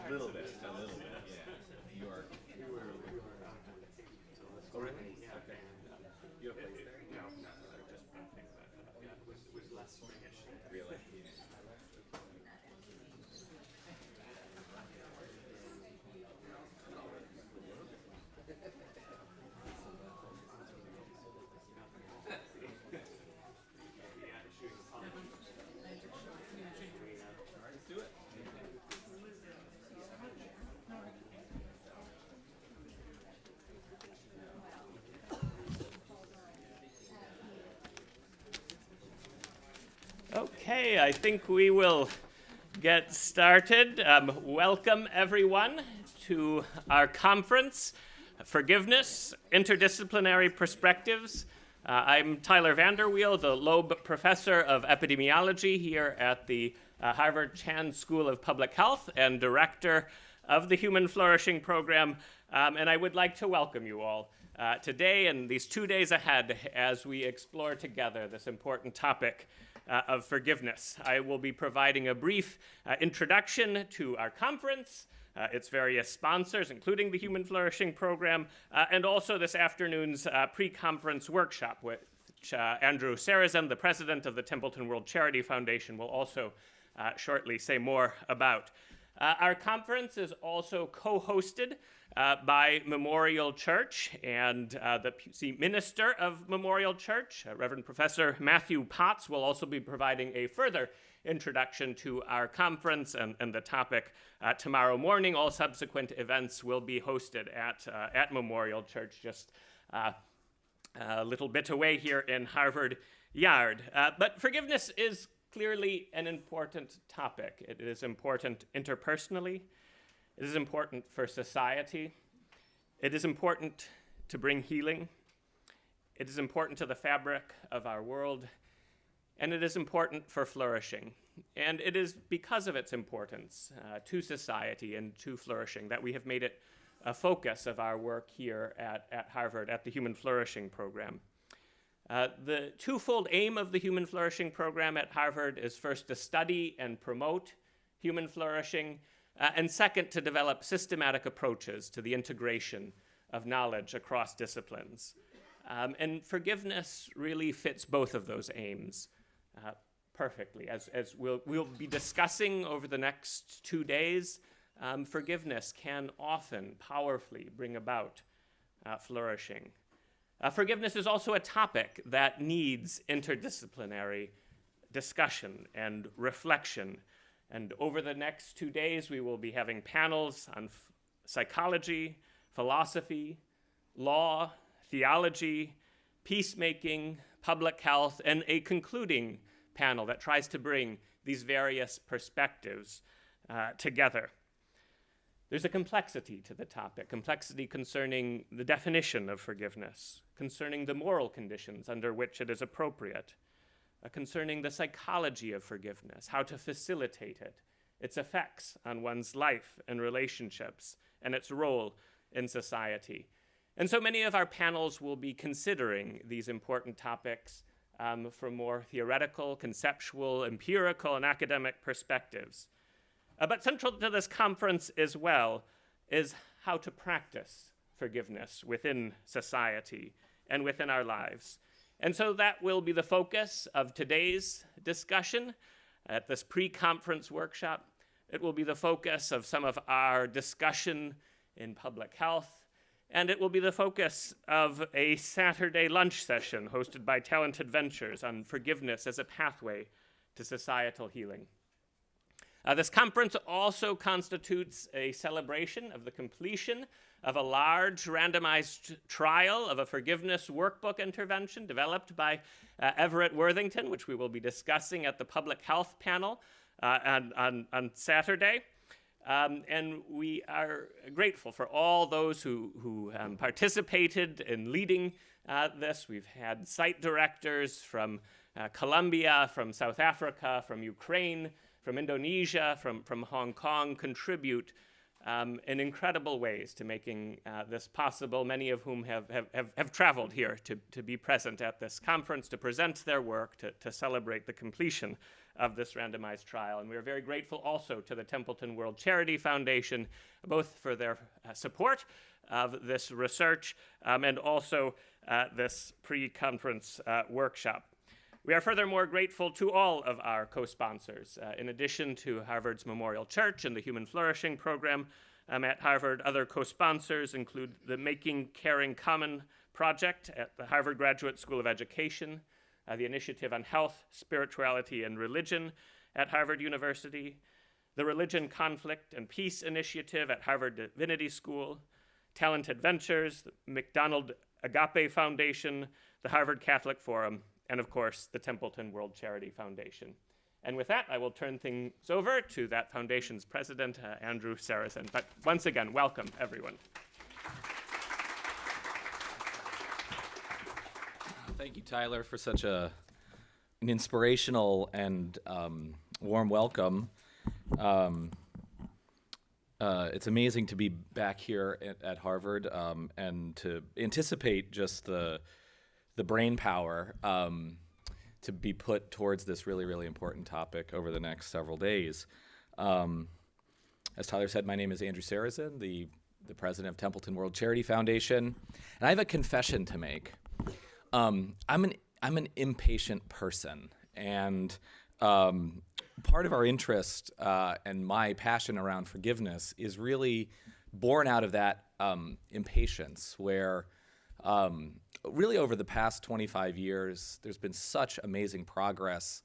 A little bit, yeah. New York. Oh, really? Okay. You have a place there? No, just nothing, but it was less swingish. Really? All right, let's do it. Okay, I think we will get started. Welcome, everyone, to our conference, Forgiveness, Interdisciplinary Perspectives. I'm Tyler Vanderweel, the Loeb Professor of Epidemiology here at the Harvard Chan School of Public Health and Director of the Human Flourishing Program, and I would like to welcome you all today and these 2 days ahead as we explore together this important topic of forgiveness. I will be providing a brief introduction to our conference, its various sponsors, including the Human Flourishing Program, and also this afternoon's pre-conference workshop, which Andrew Sarazin, the president of the Templeton World Charity Foundation, will also shortly say more about. Our conference is also co-hosted by Memorial Church, and the minister of Memorial Church, Reverend Professor Matthew Potts, will also be providing a further introduction to our conference and the topic tomorrow morning. All subsequent events will be hosted at Memorial Church, just a little bit away here in Harvard Yard. But forgiveness is clearly an important topic. It is important interpersonally. It is important for society. It is important to bring healing. It is important to the fabric of our world. And it is important for flourishing. And it is because of its importance to society and to flourishing that we have made it a focus of our work here at Harvard at the Human Flourishing Program. The twofold aim of the Human Flourishing Program at Harvard is first to study and promote human flourishing, and second, to develop systematic approaches to the integration of knowledge across disciplines. And forgiveness really fits both of those aims perfectly. As we'll be discussing over the next 2 days, forgiveness can often powerfully bring about flourishing. Forgiveness is also a topic that needs interdisciplinary discussion and reflection. And over the next 2 days, we will be having panels on psychology, philosophy, law, theology, peacemaking, public health, and a concluding panel that tries to bring these various perspectives together. There's a complexity to the topic, complexity concerning the definition of forgiveness, concerning the moral conditions under which it is appropriate, concerning the psychology of forgiveness, how to facilitate it, its effects on one's life and relationships, and its role in society. And so many of our panels will be considering these important topics from more theoretical, conceptual, empirical, and academic perspectives. But central to this conference as well is how to practice forgiveness within society and within our lives. And so that will be the focus of today's discussion at this pre-conference workshop. It will be the focus of some of our discussion in public health, and it will be the focus of a Saturday lunch session hosted by Talented Ventures on forgiveness as a pathway to societal healing. This conference also constitutes a celebration of the completion of a large randomized trial of a forgiveness workbook intervention developed by Everett Worthington, which we will be discussing at the public health panel on Saturday. And we are grateful for all those who participated in leading this. We've had site directors from Colombia, from South Africa, from Ukraine, from Indonesia, from Hong Kong contribute in incredible ways to making this possible, many of whom have traveled here to be present at this conference, to present their work, to celebrate the completion of this randomized trial. And we are very grateful also to the Templeton World Charity Foundation, both for their support of this research and also this pre-conference workshop. We are furthermore grateful to all of our co-sponsors. In addition to Harvard's Memorial Church and the Human Flourishing Program at Harvard, other co-sponsors include the Making Caring Common project at the Harvard Graduate School of Education, the Initiative on Health, Spirituality, and Religion at Harvard University, the Religion, Conflict, and Peace Initiative at Harvard Divinity School, Talented Ventures, the McDonald Agape Foundation, the Harvard Catholic Forum, and of course, the Templeton World Charity Foundation. And with that, I will turn things over to that foundation's president, Andrew Saracen. But once again, welcome, everyone. Thank you, Tyler, for such an inspirational and warm welcome. It's amazing to be back here at Harvard and to anticipate just the brain power to be put towards this really, really important topic over the next several days. As Tyler said, my name is Andrew Saracen, the president of Templeton World Charity Foundation, and I have a confession to make. I'm an impatient person, and part of our interest and my passion around forgiveness is really born out of that impatience, where really over the past 25 years, there's been such amazing progress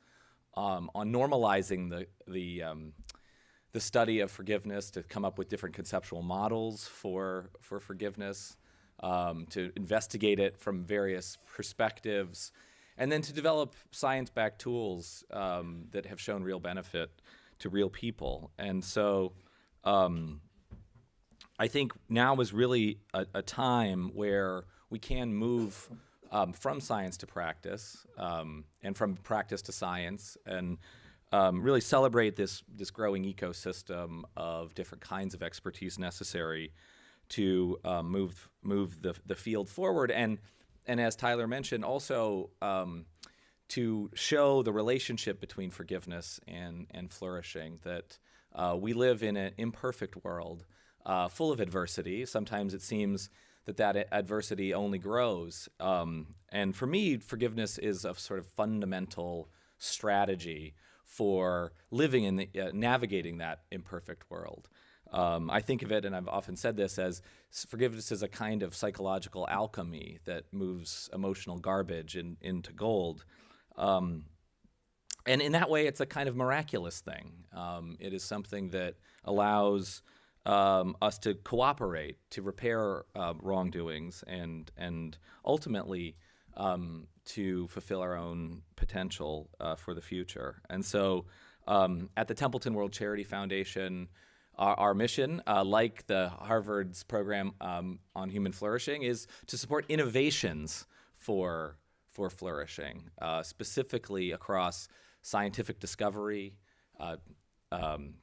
on normalizing the study of forgiveness, to come up with different conceptual models for forgiveness, to investigate it from various perspectives, and then to develop science-backed tools that have shown real benefit to real people. And so I think now is really a time where we can move from science to practice, and from practice to science, and really celebrate this growing ecosystem of different kinds of expertise necessary to move the field forward. And as Tyler mentioned, also to show the relationship between forgiveness and flourishing, that we live in an imperfect world full of adversity. Sometimes it seems that adversity only grows. And for me, forgiveness is a sort of fundamental strategy for living in navigating that imperfect world. I think of it, and I've often said this, as forgiveness is a kind of psychological alchemy that moves emotional garbage into gold. And in that way, it's a kind of miraculous thing. It is something that allows us to cooperate, to repair wrongdoings, and ultimately to fulfill our own potential for the future. And so at the Templeton World Charity Foundation, our mission, like the Harvard's program on human flourishing, is to support innovations for flourishing, specifically across scientific discovery,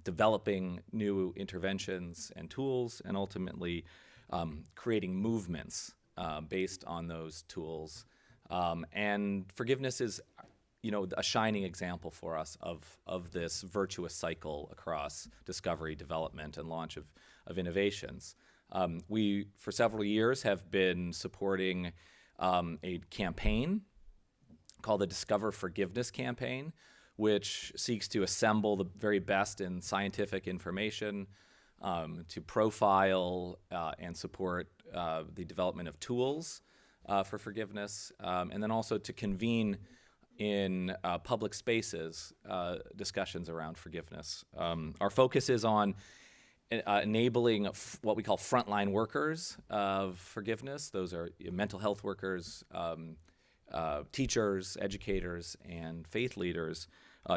developing new interventions and tools, and ultimately creating movements based on those tools. And forgiveness is, a shining example for us of this virtuous cycle across discovery, development, and launch of innovations. We, for several years, have been supporting a campaign called the Discover Forgiveness Campaign, which seeks to assemble the very best in scientific information, to profile and support the development of tools for forgiveness, and then also to convene in public spaces discussions around forgiveness. Our focus is on enabling what we call frontline workers of forgiveness. Those are mental health workers, teachers, educators, and faith leaders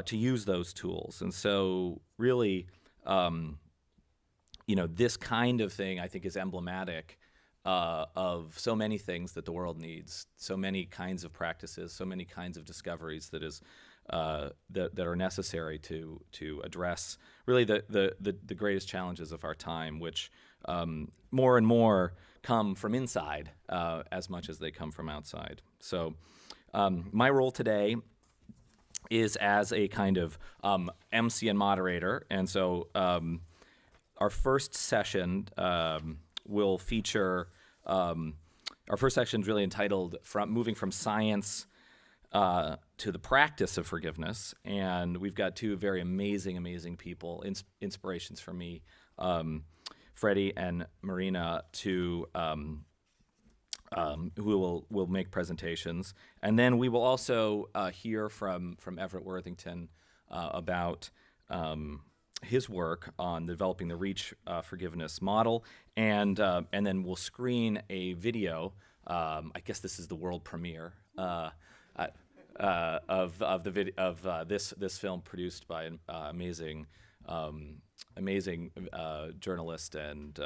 to use those tools. And so really, this kind of thing, I think, is emblematic of so many things that the world needs, so many kinds of practices, so many kinds of discoveries that is that are necessary to address really the greatest challenges of our time, which more and more come from inside as much as they come from outside. So my role today is as a kind of MC and moderator, and so our first session will feature. Our first section is really entitled "Moving from Science to the Practice of Forgiveness," and we've got two very amazing people, inspirations for me, Freddie and Marina, who will make presentations, and then we will also hear from Everett Worthington about his work on developing the REACH forgiveness model, and then we'll screen a video. I guess this is the world premiere of this film produced by an amazing journalist and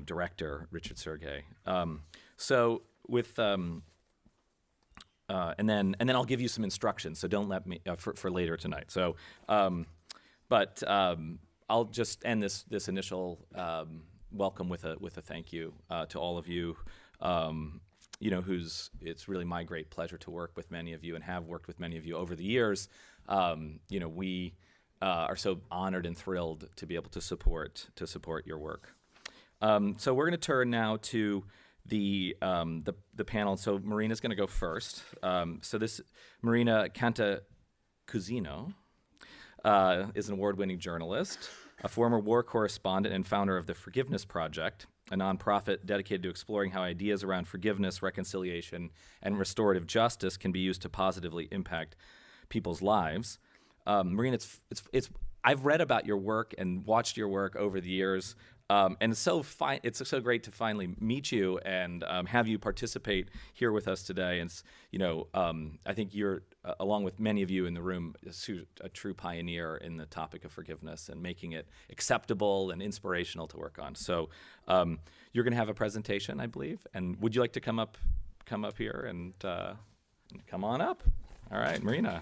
director Richard Sergey. So with and then I'll give you some instructions. So don't let me for later tonight. So. But I'll just end this initial welcome with a thank you to all of you. It's really my great pleasure to work with many of you and have worked with many of you over the years. We are so honored and thrilled to be able to support your work. So we're going to turn now to the panel. So Marina's going to go first. So this Marina Cantacuzino is an award-winning journalist, a former war correspondent and founder of the Forgiveness Project, a nonprofit dedicated to exploring how ideas around forgiveness, reconciliation, and restorative justice can be used to positively impact people's lives. Marina, I've read about your work and watched your work over the years, and it's so great to finally meet you and have you participate here with us today. And I think you're, along with many of you in the room, a true pioneer in the topic of forgiveness and making it acceptable and inspirational to work on. So you're going to have a presentation, I believe. And would you like to come up here and come on up? All right, Marina.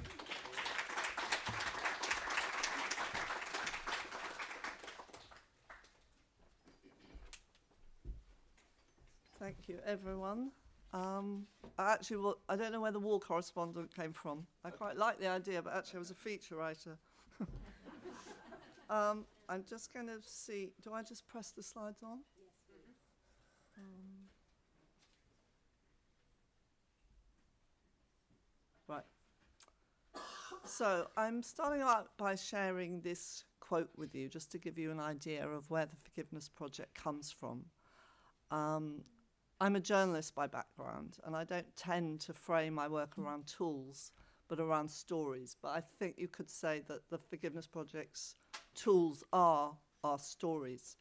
Thank you, everyone. I don't know where the war correspondent came from. I quite like the idea, but actually I was a feature writer. I'm just going to see, do I just press the slides on? Yes. Right. So I'm starting out by sharing this quote with you, just to give you an idea of where the Forgiveness Project comes from. I'm a journalist by background, and I don't tend to frame my work around tools, but around stories. But I think you could say that the Forgiveness Project's tools are our stories,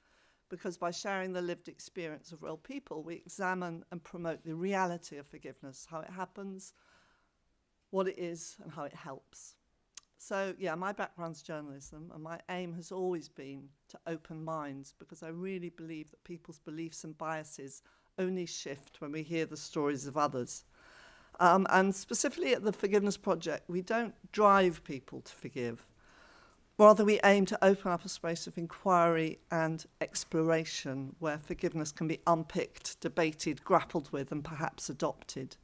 because by sharing the lived experience of real people, we examine and promote the reality of forgiveness, how it happens, what it is, and how it helps. So, yeah, my background's journalism, and my aim has always been to open minds, because I really believe that people's beliefs and biases only shift when we hear the stories of others. And specifically at the Forgiveness Project, we don't drive people to forgive. Rather, we aim to open up a space of inquiry and exploration where forgiveness can be unpicked, debated, grappled with, and perhaps adopted.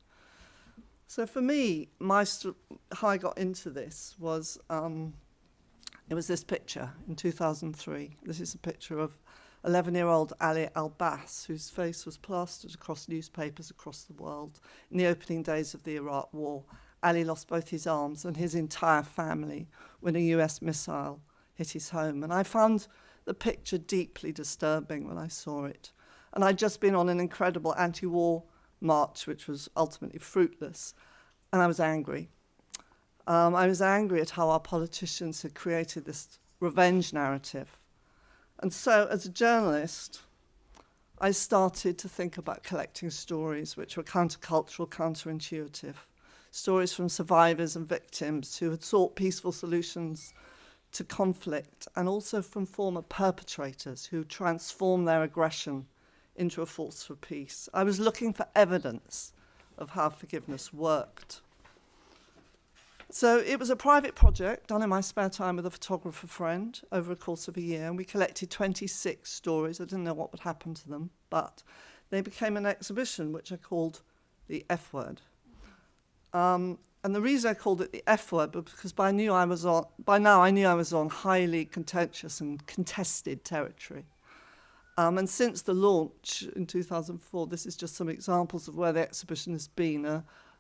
So for me, how I got into this was, it was this picture in 2003. This is a picture of 11-year-old Ali al-Bass, whose face was plastered across newspapers across the world. In the opening days of the Iraq War, Ali lost both his arms and his entire family when a US missile hit his home. And I found the picture deeply disturbing when I saw it. And I'd just been on an incredible anti-war march, which was ultimately fruitless, and I was angry. I was angry at how our politicians had created this revenge narrative. And so, as a journalist, I started to think about collecting stories which were countercultural, counterintuitive, stories from survivors and victims who had sought peaceful solutions to conflict, and also from former perpetrators who transformed their aggression into a force for peace. I was looking for evidence of how forgiveness worked. So it was a private project done in my spare time with a photographer friend over a course of a year, and we collected 26 stories. I didn't know what would happen to them, but they became an exhibition which I called the F Word. And the reason I called it the F Word was because by now I knew I was on highly contentious and contested territory. And since the launch in 2004, this is just some examples of where the exhibition has been.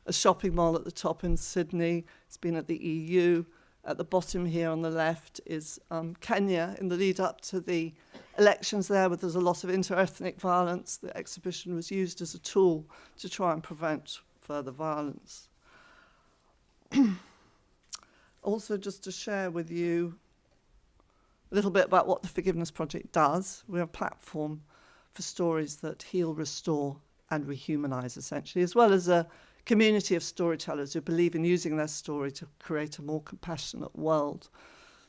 A shopping mall at the top in Sydney. It's been at the EU. At the bottom here on the left is Kenya in the lead up to the elections there, where there's a lot of inter-ethnic violence. The exhibition was used as a tool to try and prevent further violence. Also, just to share with you a little bit about what the Forgiveness Project does. We're a platform for stories that heal, restore, and rehumanize, essentially, as well as a community of storytellers who believe in using their story to create a more compassionate world.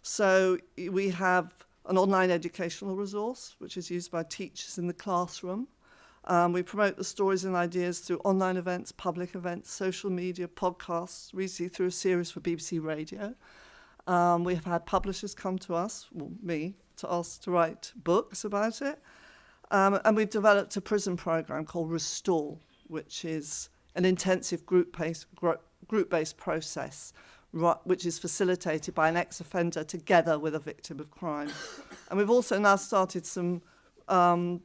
So we have an online educational resource, which is used by teachers in the classroom. We promote the stories and ideas through online events, public events, social media, podcasts, recently through a series for BBC Radio. We have had publishers come to us, well, me, to ask to write books about it. And we've developed a prison program called Restore, which is an intensive group-based process, which is facilitated by an ex-offender together with a victim of crime. And we've also now started some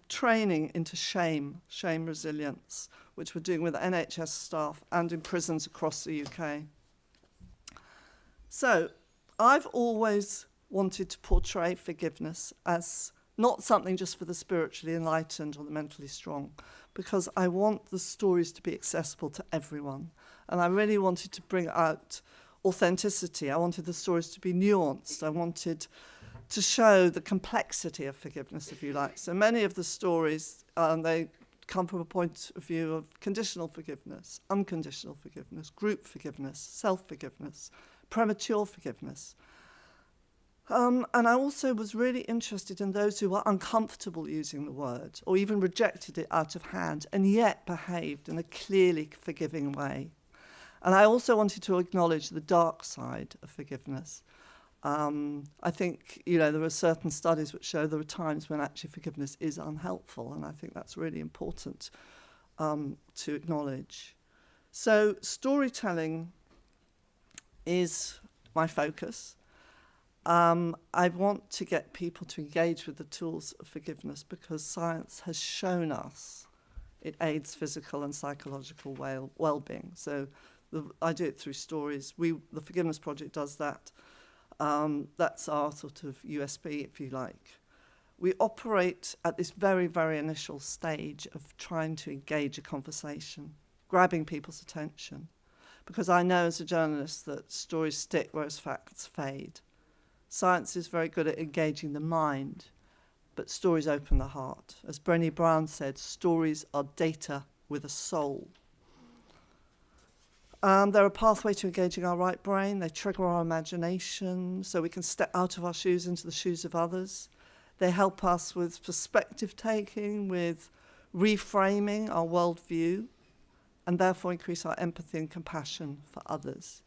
training into shame resilience, which we're doing with NHS staff and in prisons across the UK. So I've always wanted to portray forgiveness as not something just for the spiritually enlightened or the mentally strong, because I want the stories to be accessible to everyone. And I really wanted to bring out authenticity. I wanted the stories to be nuanced. I wanted to show the complexity of forgiveness, if you like. So many of the stories, they come from a point of view of conditional forgiveness, unconditional forgiveness, group forgiveness, self-forgiveness, premature forgiveness. And I also was really interested in those who were uncomfortable using the word or even rejected it out of hand and yet behaved in a clearly forgiving way. And I also wanted to acknowledge the dark side of forgiveness. I think, there are certain studies which show there are times when actually forgiveness is unhelpful, and I think that's really important to acknowledge. So storytelling is my focus. I want to get people to engage with the tools of forgiveness because science has shown us it aids physical and psychological well-being. So I do it through stories. The Forgiveness Project does that. That's our sort of USP, if you like. We operate at this very, very initial stage of trying to engage a conversation, grabbing people's attention, because I know as a journalist that stories stick whereas facts fade. Science is very good at engaging the mind, but stories open the heart. As Brené Brown said, stories are data with a soul. They're a pathway to engaging our right brain. They trigger our imagination so we can step out of our shoes into the shoes of others. They help us with perspective taking, with reframing our worldview, and therefore increase our empathy and compassion for others.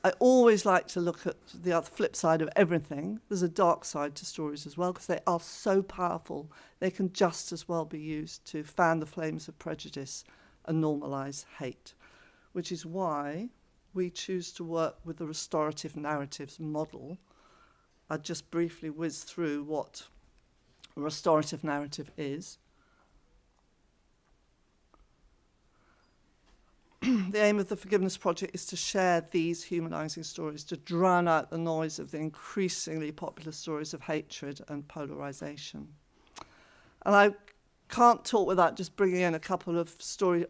I always like to look at the other flip side of everything. There's a dark side to stories as well, because they are so powerful. They can just as well be used to fan the flames of prejudice and normalise hate, which is why we choose to work with the restorative narratives model. I'll just briefly whiz through what a restorative narrative is. The aim of the Forgiveness Project is to share these humanising stories, to drown out the noise of the increasingly popular stories of hatred and polarisation. And I can't talk without just bringing in a couple of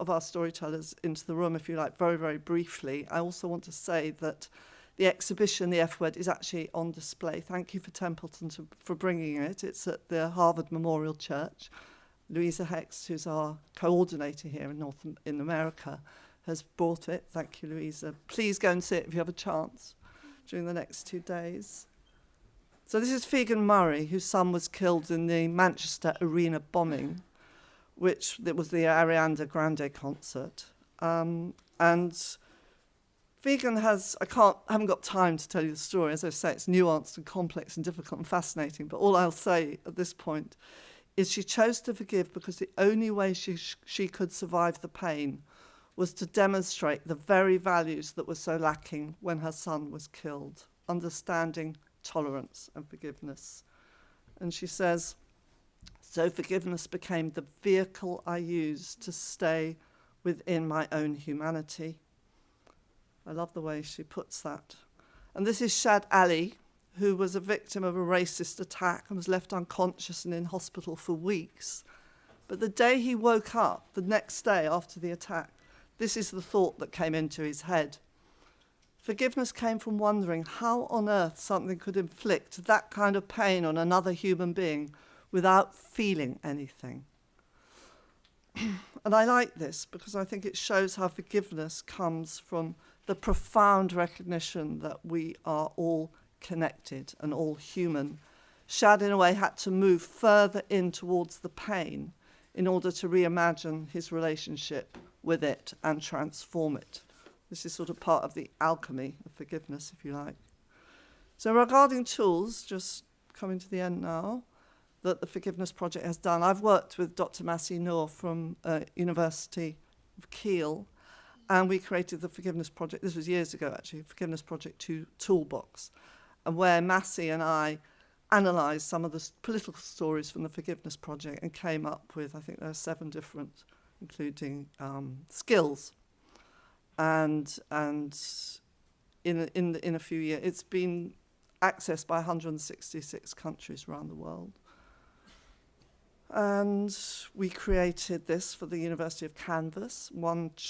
our storytellers into the room, if you like, very, very briefly. I also want to say that the exhibition, the F Word, is actually on display. Thank you for Templeton for bringing it. It's at the Harvard Memorial Church. Louisa Hex, who's our coordinator here in America, has brought it. Thank you, Louisa. Please go and see it if you have a chance during the next 2 days. So this is Figan Murray, whose son was killed in the Manchester Arena bombing, which was the Ariana Grande concert. And Vegan has, I haven't got time to tell you the story. As I say, it's nuanced and complex and difficult and fascinating. But all I'll say at this point is she chose to forgive because the only way she could survive the pain was to demonstrate the very values that were so lacking when her son was killed: understanding, tolerance, and forgiveness. And she says, so forgiveness became the vehicle I used to stay within my own humanity. I love the way she puts that. And this is Shad Ali, who was a victim of a racist attack and was left unconscious and in hospital for weeks. But the day he woke up, the next day after the attack, this is the thought that came into his head. Forgiveness came from wondering how on earth something could inflict that kind of pain on another human being without feeling anything. And I like this because I think it shows how forgiveness comes from the profound recognition that we are all connected and all human. Shad, in a way, had to move further in towards the pain in order to reimagine his relationship with it and transform it. This is sort of part of the alchemy of forgiveness, if you like. So regarding tools, just coming to the end now, that the Forgiveness Project has done, I've worked with Dr. Masih Noor from University of Kiel, and we created the Forgiveness Project, this was years ago actually, Forgiveness Project 2 Toolbox, and where Masih and I analysed some of the political stories from the Forgiveness Project and came up with, I think there are 7 different, including skills. And in a few years, it's been accessed by 166 countries around the world. And we created this for the University of Kansas, with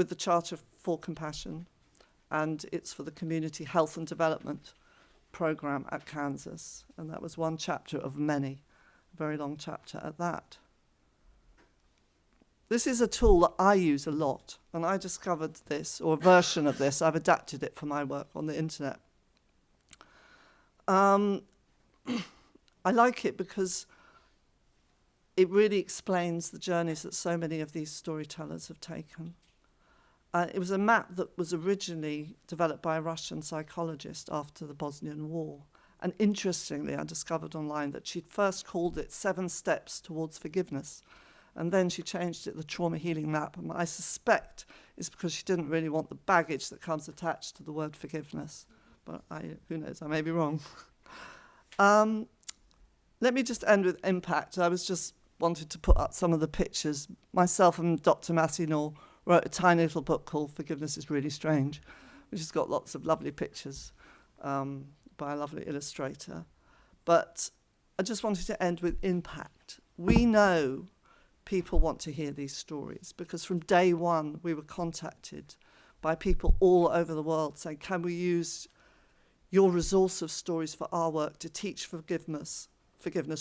the Charter for Compassion, and it's for the Community Health and Development Program at Kansas. And that was one chapter of many, a very long chapter at that. This is a tool that I use a lot, and I discovered this, or a version of this. I've adapted it for my work on the internet. I like it because it really explains the journeys that so many of these storytellers have taken. It was a map that was originally developed by a Russian psychologist after the Bosnian War. And interestingly, I discovered online that she'd first called it 7 Steps Towards Forgiveness. And then she changed it the Trauma Healing Map. And I suspect it's because she didn't really want the baggage that comes attached to the word forgiveness. But who knows, I may be wrong. Let me just end with impact. I was just wanted to put up some of the pictures. Myself and Dr. Masih Noor wrote a tiny little book called Forgiveness is Really Strange, which has got lots of lovely pictures by a lovely illustrator. But I just wanted to end with impact. We know people want to hear these stories because from day one we were contacted by people all over the world saying, can we use your resource of stories for our work to teach forgiveness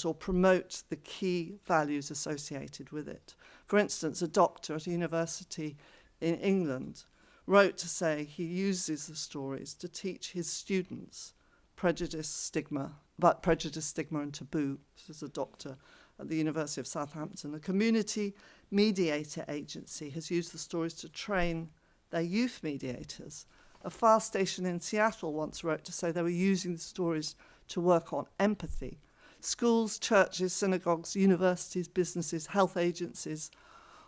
or promote the key values associated with it. For instance, a doctor at a university in England wrote to say he uses the stories to teach his students prejudice, stigma, and taboo. This is a doctor at the University of Southampton. A community mediator agency has used the stories to train their youth mediators. A fire station in Seattle once wrote to say they were using the stories to work on empathy. Schools, churches, synagogues, universities, businesses, health agencies,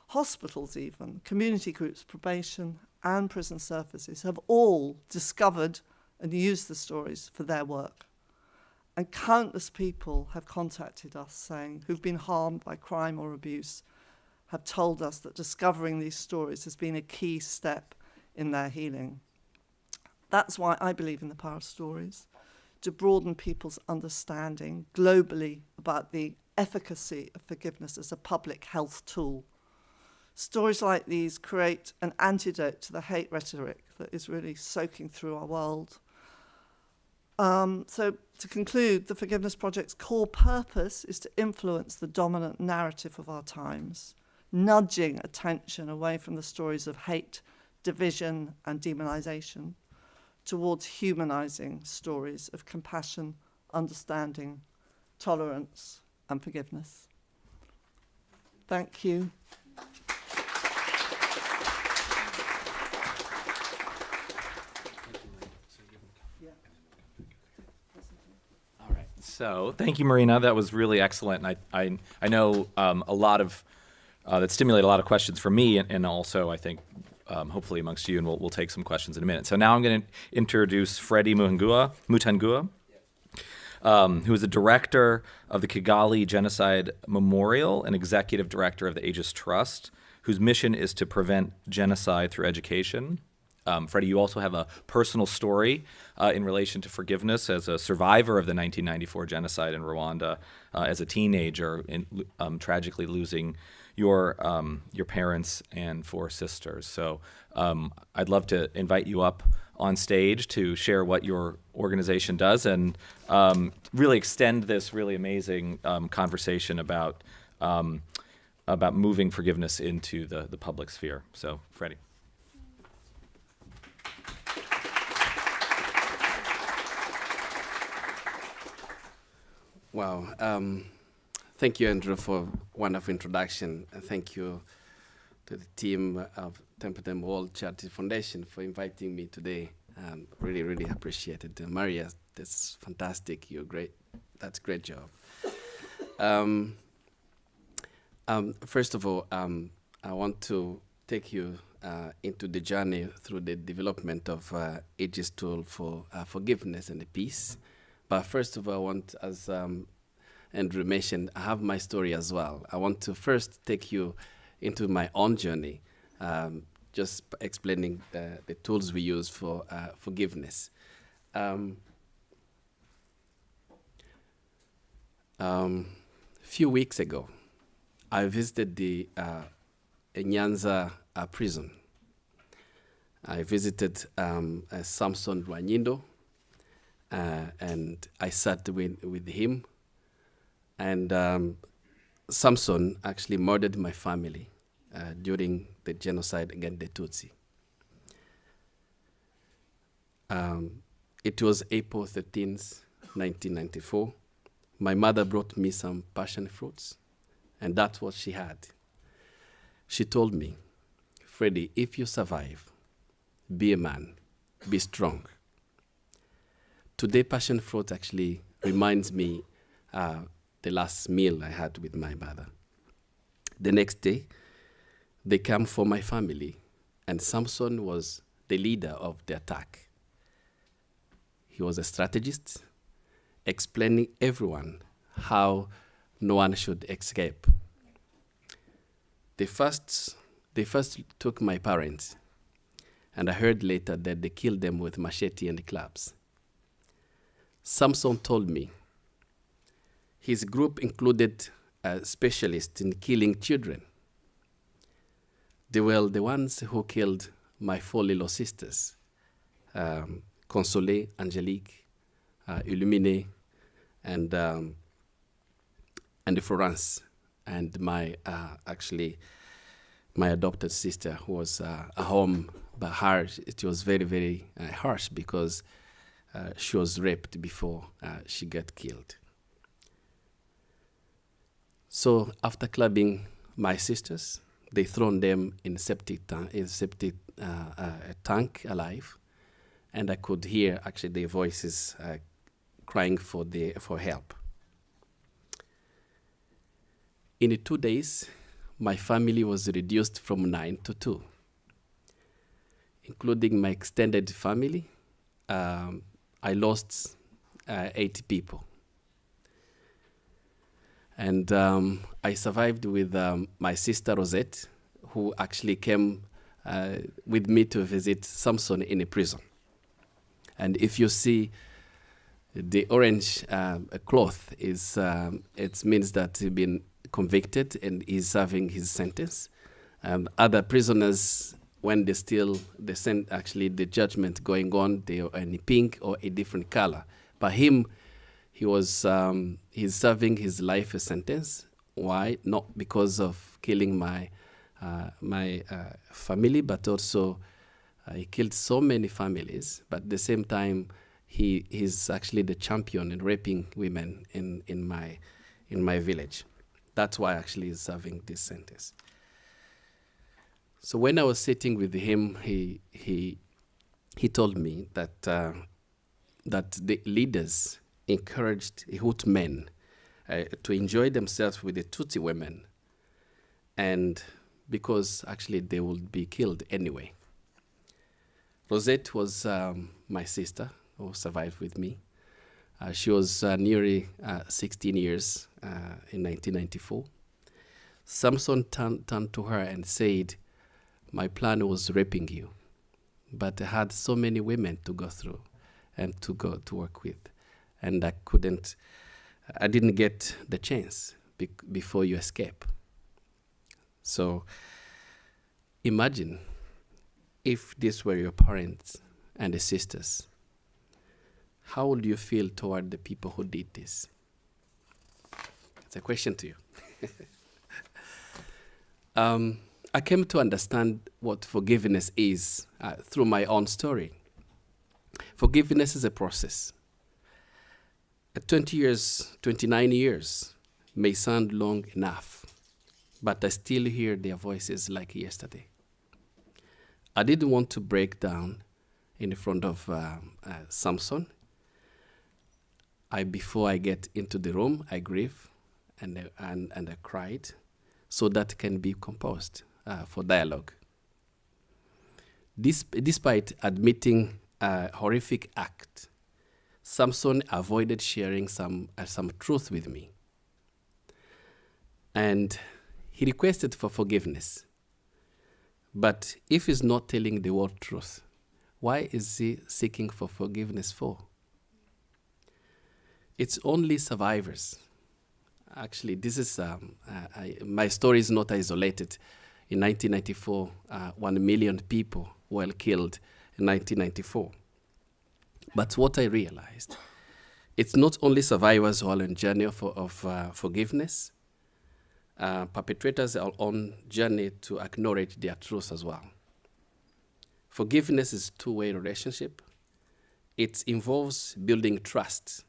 hospitals even, community groups, probation, and prison services have all discovered and used the stories for their work. And countless people have contacted us saying, who've been harmed by crime or abuse, have told us that discovering these stories has been a key step in their healing. That's why I believe in the power of stories, to broaden people's understanding globally about the efficacy of forgiveness as a public health tool. Stories like these create an antidote to the hate rhetoric that is really soaking through our world. So to conclude, the Forgiveness Project's core purpose is to influence the dominant narrative of our times, nudging attention away from the stories of hate, division, and demonization towards humanizing stories of compassion, understanding, tolerance, and forgiveness. Thank you. So thank you, Marina. That was really excellent. And I know a lot of that stimulated a lot of questions for me, and also I think hopefully amongst you, and we'll take some questions in a minute. So now I'm going to introduce Freddie Mutangua, who is the director of the Kigali Genocide Memorial and executive director of the Aegis Trust, whose mission is to prevent genocide through education. Freddie, you also have a personal story in relation to forgiveness as a survivor of the 1994 genocide in Rwanda as a teenager, tragically losing your parents and 4 sisters. So I'd love to invite you up on stage to share what your organization does and really extend this really amazing conversation about moving forgiveness into the public sphere. So, Freddie. Wow. Thank you, Andrew, for a wonderful introduction. And thank you to the team of Templeton World Charity Foundation for inviting me today. Really, really appreciate it. Maria, that's fantastic. You're great. That's a great job. First of all, I want to take you into the journey through the development of Aegis tool for forgiveness and peace. But first of all, I want, as Andrew mentioned, I have my story as well. I want to first take you into my own journey, just explaining the tools we use for forgiveness. Few weeks ago, I visited the Nyanza prison. I visited Samson Rwanyindo, and I sat with him. And Samson actually murdered my family during the genocide against the Tutsi. It was April 13th, 1994. My mother brought me some passion fruits, and that's what she had. She told me, Freddie, if you survive, be a man, be strong. Today, passion fruit actually reminds me the last meal I had with my mother. The next day, they came for my family, and Samson was the leader of the attack. He was a strategist, explaining everyone how no one should escape. They first took my parents, and I heard later that they killed them with machete and clubs. Samson told me his group included specialists in killing children. They were the ones who killed my 4 little sisters, Consolée, Angélique, Illuminée, and Florence, and my adopted sister, who was at home, but her, it was very, very harsh because she was raped before she got killed. So after clubbing my sisters, they thrown them in a septic tank alive, and I could hear actually their voices crying for help. In 2 days, my family was reduced from 9 to 2, including my extended family. I lost 80 people. And I survived with my sister Rosette, who actually came with me to visit Samson in a prison. And if you see the orange cloth, it means that he's been convicted and he's serving his sentence. Other prisoners, when they the judgment going on, they are in pink or a different color. But him, he's serving his life sentence. Why? Not because of killing my family, but also he killed so many families. But at the same time, he's actually the champion in raping women in my village. That's why actually he's serving this sentence. So when I was sitting with him, he told me that the leaders encouraged Hutu men to enjoy themselves with the Tutsi women, and because actually they would be killed anyway. Rosette was my sister who survived with me. She was nearly 16 years in 1994. Samson turned to her and said, "My plan was raping you, but I had so many women to go through and to go to work with, and I didn't get the chance before you escape." So imagine if these were your parents and the sisters, how would you feel toward the people who did this? It's a question to you. I came to understand what forgiveness is through my own story. Forgiveness is a process. 29 years may sound long enough, but I still hear their voices like yesterday. I didn't want to break down in front of Samson. Before I get into the room, I grieve and I cried, so that can be composed for dialogue. Despite admitting a horrific act, Samson avoided sharing some truth with me. And he requested for forgiveness. But if he's not telling the whole truth, why is he seeking for forgiveness for? It's only survivors. Actually, this is my story is not isolated. In 1994, 1 million people were killed in 1994. But what I realized, it's not only survivors who are on journey of forgiveness. Perpetrators are on journey to acknowledge their truth as well. Forgiveness is a two-way relationship. It involves building trust.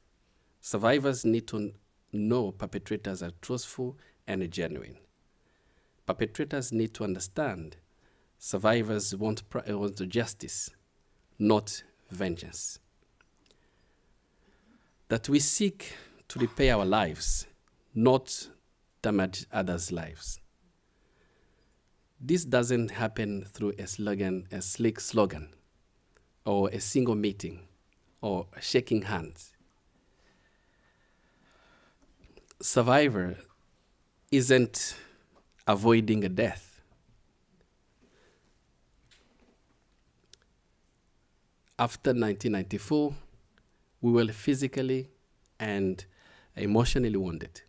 Survivors need to know perpetrators are truthful and genuine. Perpetrators need to understand survivors want justice, not vengeance. That we seek to repair our lives, not damage others' lives. This doesn't happen through a slick slogan, or a single meeting, or shaking hands. Survivor isn't avoiding a death. After 1994, we were physically and emotionally wounded.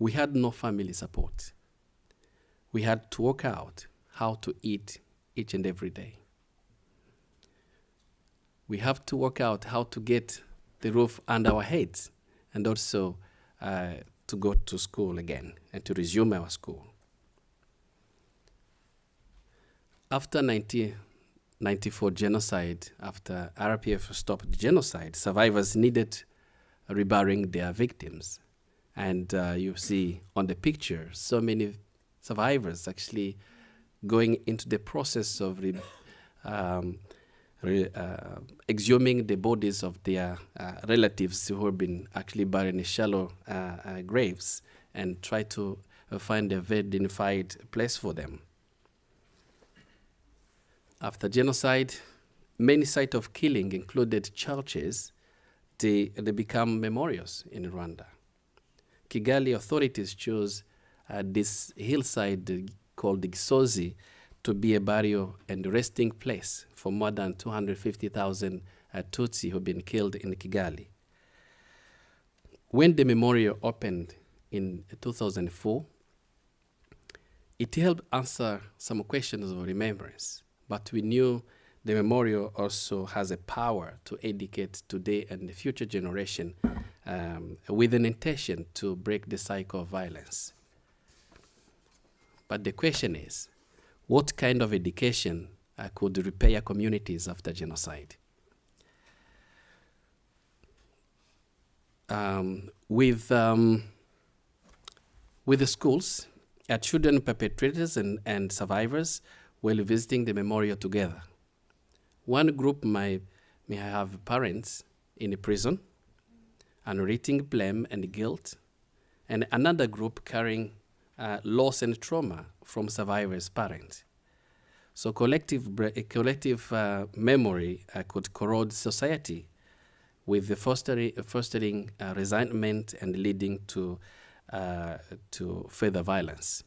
We had no family support. We had to work out how to eat each and every day. We have to work out how to get the roof under our heads, and also to go to school again and to resume our school. After 1994 genocide, after RPF stopped genocide, survivors needed reburying their victims. And you see on the picture so many survivors actually going into the process of exhuming the bodies of their relatives who have been actually buried in shallow graves, and try to find a very dignified place for them. After genocide, many sites of killing, included churches, they become memorials in Rwanda. Kigali authorities chose this hillside called the Gisozi to be a burial and resting place for more than 250,000 Tutsi who have been killed in Kigali. When the memorial opened in 2004, it helped answer some questions of remembrance, but we knew the memorial also has a power to educate today and the future generation with an intention to break the cycle of violence. But the question is, what kind of education could repair communities after genocide? With the schools, children perpetrators and survivors were visiting the memorial together. One group may have parents in a prison, narrating blame and guilt, and another group carrying loss and trauma from survivors' parents. So collective memory could corrode society with the fostering resentment and leading to further violence.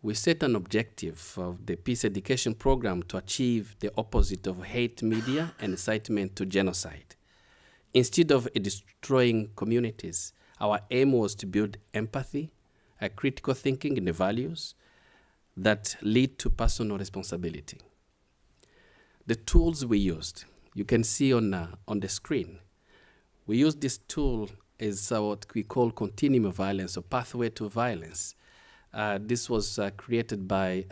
We set an objective of the peace education program to achieve the opposite of hate media and incitement to genocide. Instead of destroying communities, our aim was to build empathy, critical thinking, and the values that lead to personal responsibility. The tools we used, you can see on the screen. We used this tool as what we call continuum of violence or pathway to violence. This was created by,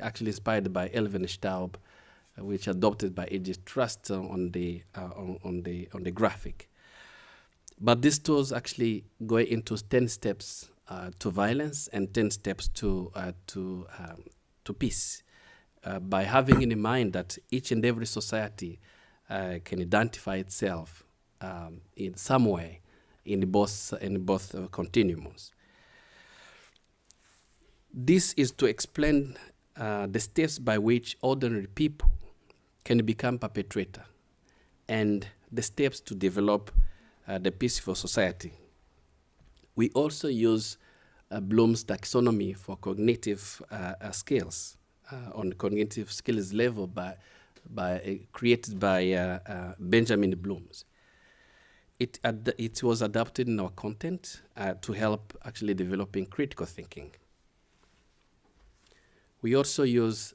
actually inspired by Elvin Staub, which adopted by Edith Trust on the graphic. But these tools actually go into 10 steps to violence and 10 steps to peace. By having in mind that each and every society can identify itself in some way in both continuums. This is to explain the steps by which ordinary people can become perpetrator and the steps to develop the peaceful society. We also use Bloom's taxonomy for cognitive skills on cognitive skills level created by Benjamin Bloom's. It was adapted in our content to help actually developing critical thinking. We also use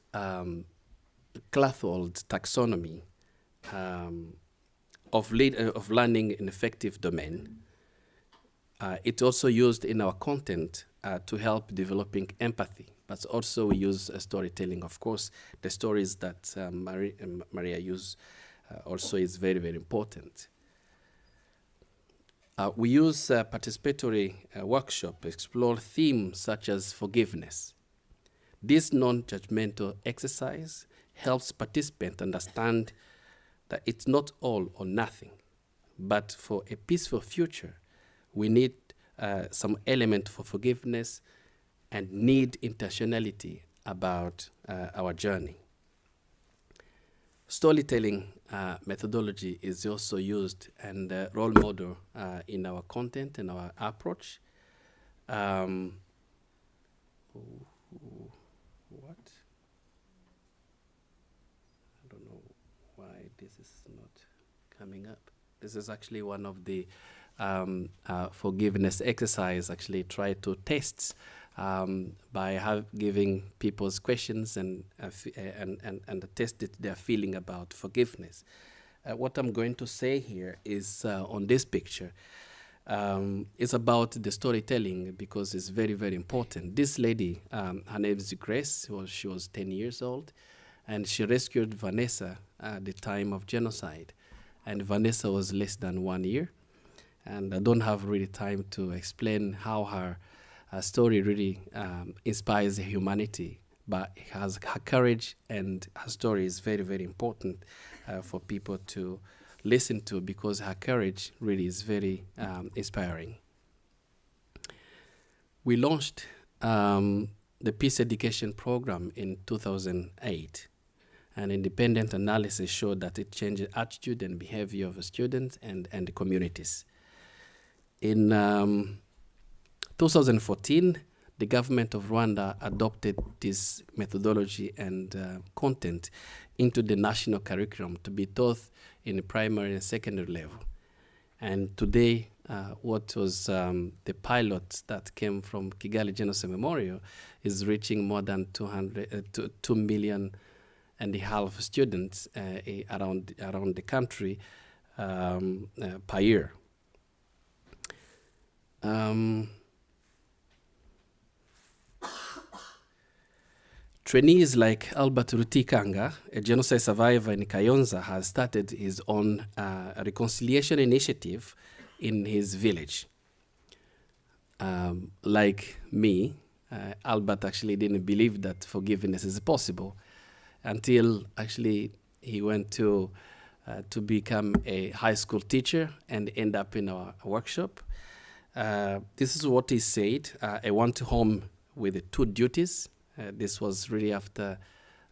Clathold's taxonomy of learning in effective domain. It's also used in our content to help developing empathy, but also we use storytelling. Of course, the stories that Maria used also is very, very important. We use participatory workshop, explore themes such as forgiveness. This non-judgmental exercise helps participants understand that it's not all or nothing, but for a peaceful future, we need some element for forgiveness and need intentionality about our journey. Storytelling methodology is also used and role model in our content and our approach. What? I don't know why this is not coming up. This is actually one of the forgiveness exercise. Actually, try to test by giving people's questions and test their feeling about forgiveness. What I'm going to say here is on this picture. It's about the storytelling because it's very, very important. This lady, her name is Grace. She was 10 years old, and she rescued Vanessa at the time of genocide. And Vanessa was less than 1 year. And I don't have really time to explain how her story really inspires humanity, but her courage and her story is very, very important for people to listen to because her courage really is very inspiring. We launched the Peace Education Program in 2008. An independent analysis showed that it changed attitude and behavior of students and the communities. In 2014, the government of Rwanda adopted this methodology and content into the national curriculum to be taught in the primary and secondary level. And today, what was the pilot that came from Kigali Genocide Memorial is reaching more than 2 million and a half students around the country per year. Trainees like Albert Rutikanga, a genocide survivor in Kayonza, has started his own reconciliation initiative in his village. Like me, Albert actually didn't believe that forgiveness is possible until actually he went to to become a high school teacher and end up in our workshop. This is what he said. I went home with 2 duties. This was really after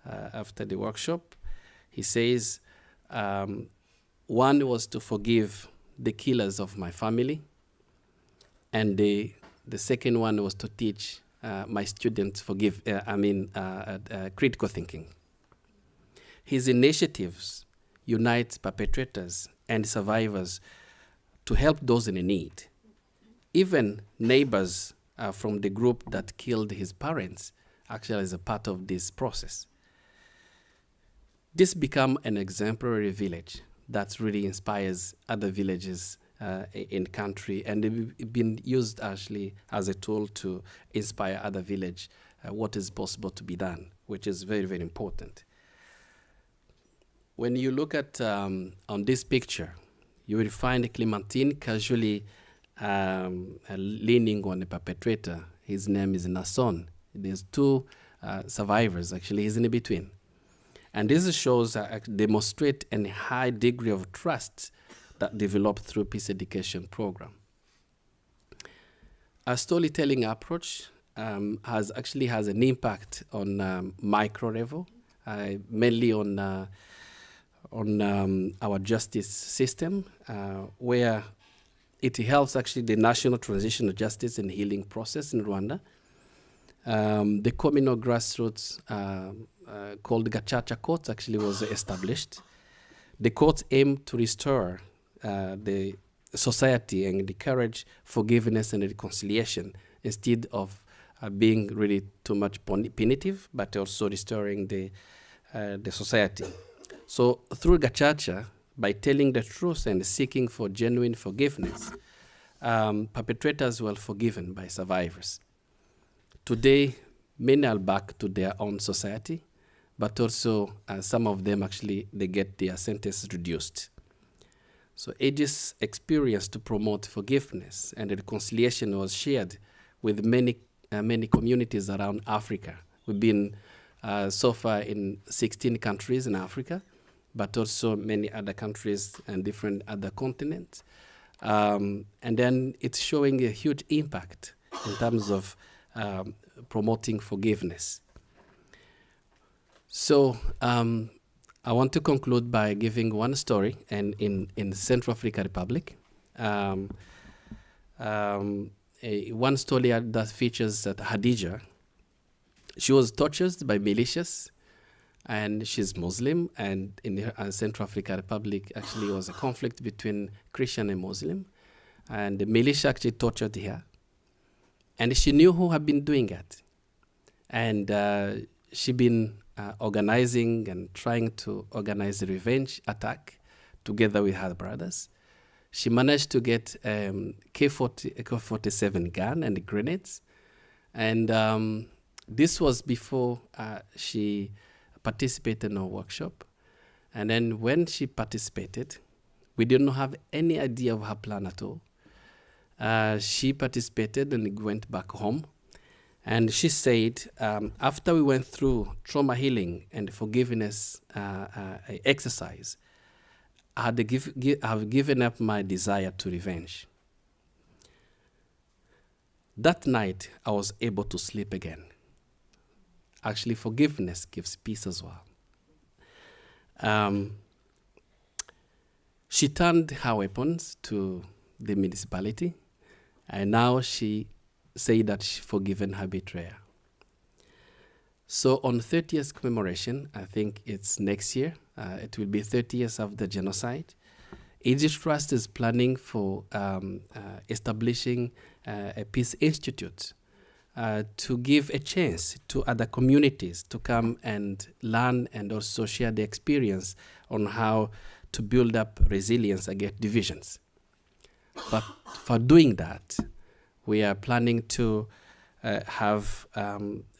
the workshop. He says, one was to forgive the killers of my family, and the second one was to teach my students critical thinking. His initiatives unite perpetrators and survivors to help those in need. Even neighbors from the group that killed his parents actually is a part of this process. This became an exemplary village that really inspires other villages in the country, and it's been used actually as a tool to inspire other villages what is possible to be done, which is very, very important. When you look at on this picture, you will find Clementine casually leaning on the perpetrator. His name is Nasson. There's 2 survivors, actually, he's in between. And this shows, demonstrate a high degree of trust that developed through peace education program. A storytelling approach has an impact on micro level, mainly on our justice system, where it helps actually the national transitional justice and healing process in Rwanda. The communal grassroots called Gacaca Courts actually was established. The courts aim to restore the society and encourage forgiveness and reconciliation instead of being really too much punitive, but also restoring the society. So through Gacaca, by telling the truth and seeking for genuine forgiveness, perpetrators were forgiven by survivors. Today, many are back to their own society, but also some of them actually, they get their sentence reduced. So AG's experience to promote forgiveness and reconciliation was shared with many communities around Africa. We've been so far in 16 countries in Africa, but also many other countries and different other continents. And then it's showing a huge impact in terms of promoting forgiveness. So I want to conclude by giving one story in Central African Republic. One story that features Hadija. She was tortured by militias, and she's Muslim, and in Central African Republic actually was a conflict between Christian and Muslim, and the militia actually tortured her. And she knew who had been doing it. And she'd been organizing and trying to organize a revenge attack together with her brothers. She managed to get K-47 gun and grenades. And this was before she participated in a workshop. And then when she participated, we didn't have any idea of her plan at all. She participated and went back home. And she said, after we went through trauma healing and forgiveness exercise, I have given up my desire to revenge. That night, I was able to sleep again. Actually, forgiveness gives peace as well. She turned her weapons to the municipality, and now she said that she's forgiven her betrayer. So on 30th commemoration, I think it's next year, it will be 30 years of the genocide. Egypt Trust is planning for establishing a peace institute to give a chance to other communities to come and learn and also share the experience on how to build up resilience against divisions. But for doing that, we are planning to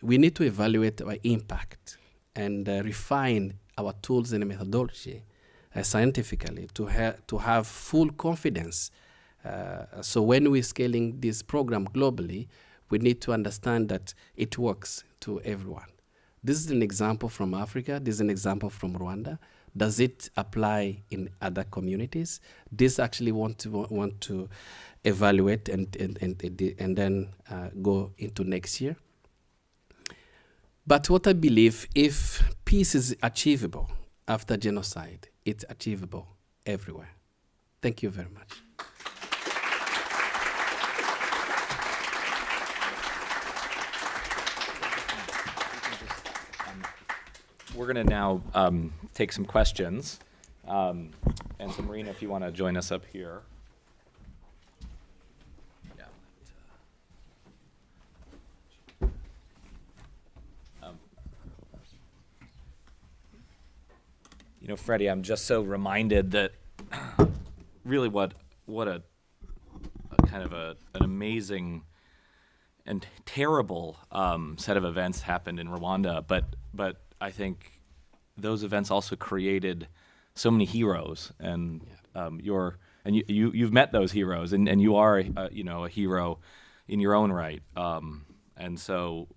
we need to evaluate our impact and refine our tools and methodology scientifically to have full confidence. So when we're scaling this program globally, we need to understand that it works to everyone. This is an example from Africa. This is an example from Rwanda. Does it apply in other communities? This actually want to evaluate and then go into next year. But what I believe, if peace is achievable after genocide, it's achievable everywhere. Thank you very much. We're going to now take some questions. And so, Marina, if you want to join us up here. You know, Freddie, I'm just so reminded that really what a kind of an amazing and terrible set of events happened in Rwanda, but I think those events also created so many heroes, and you've met those heroes, and you are a hero in your own right, and so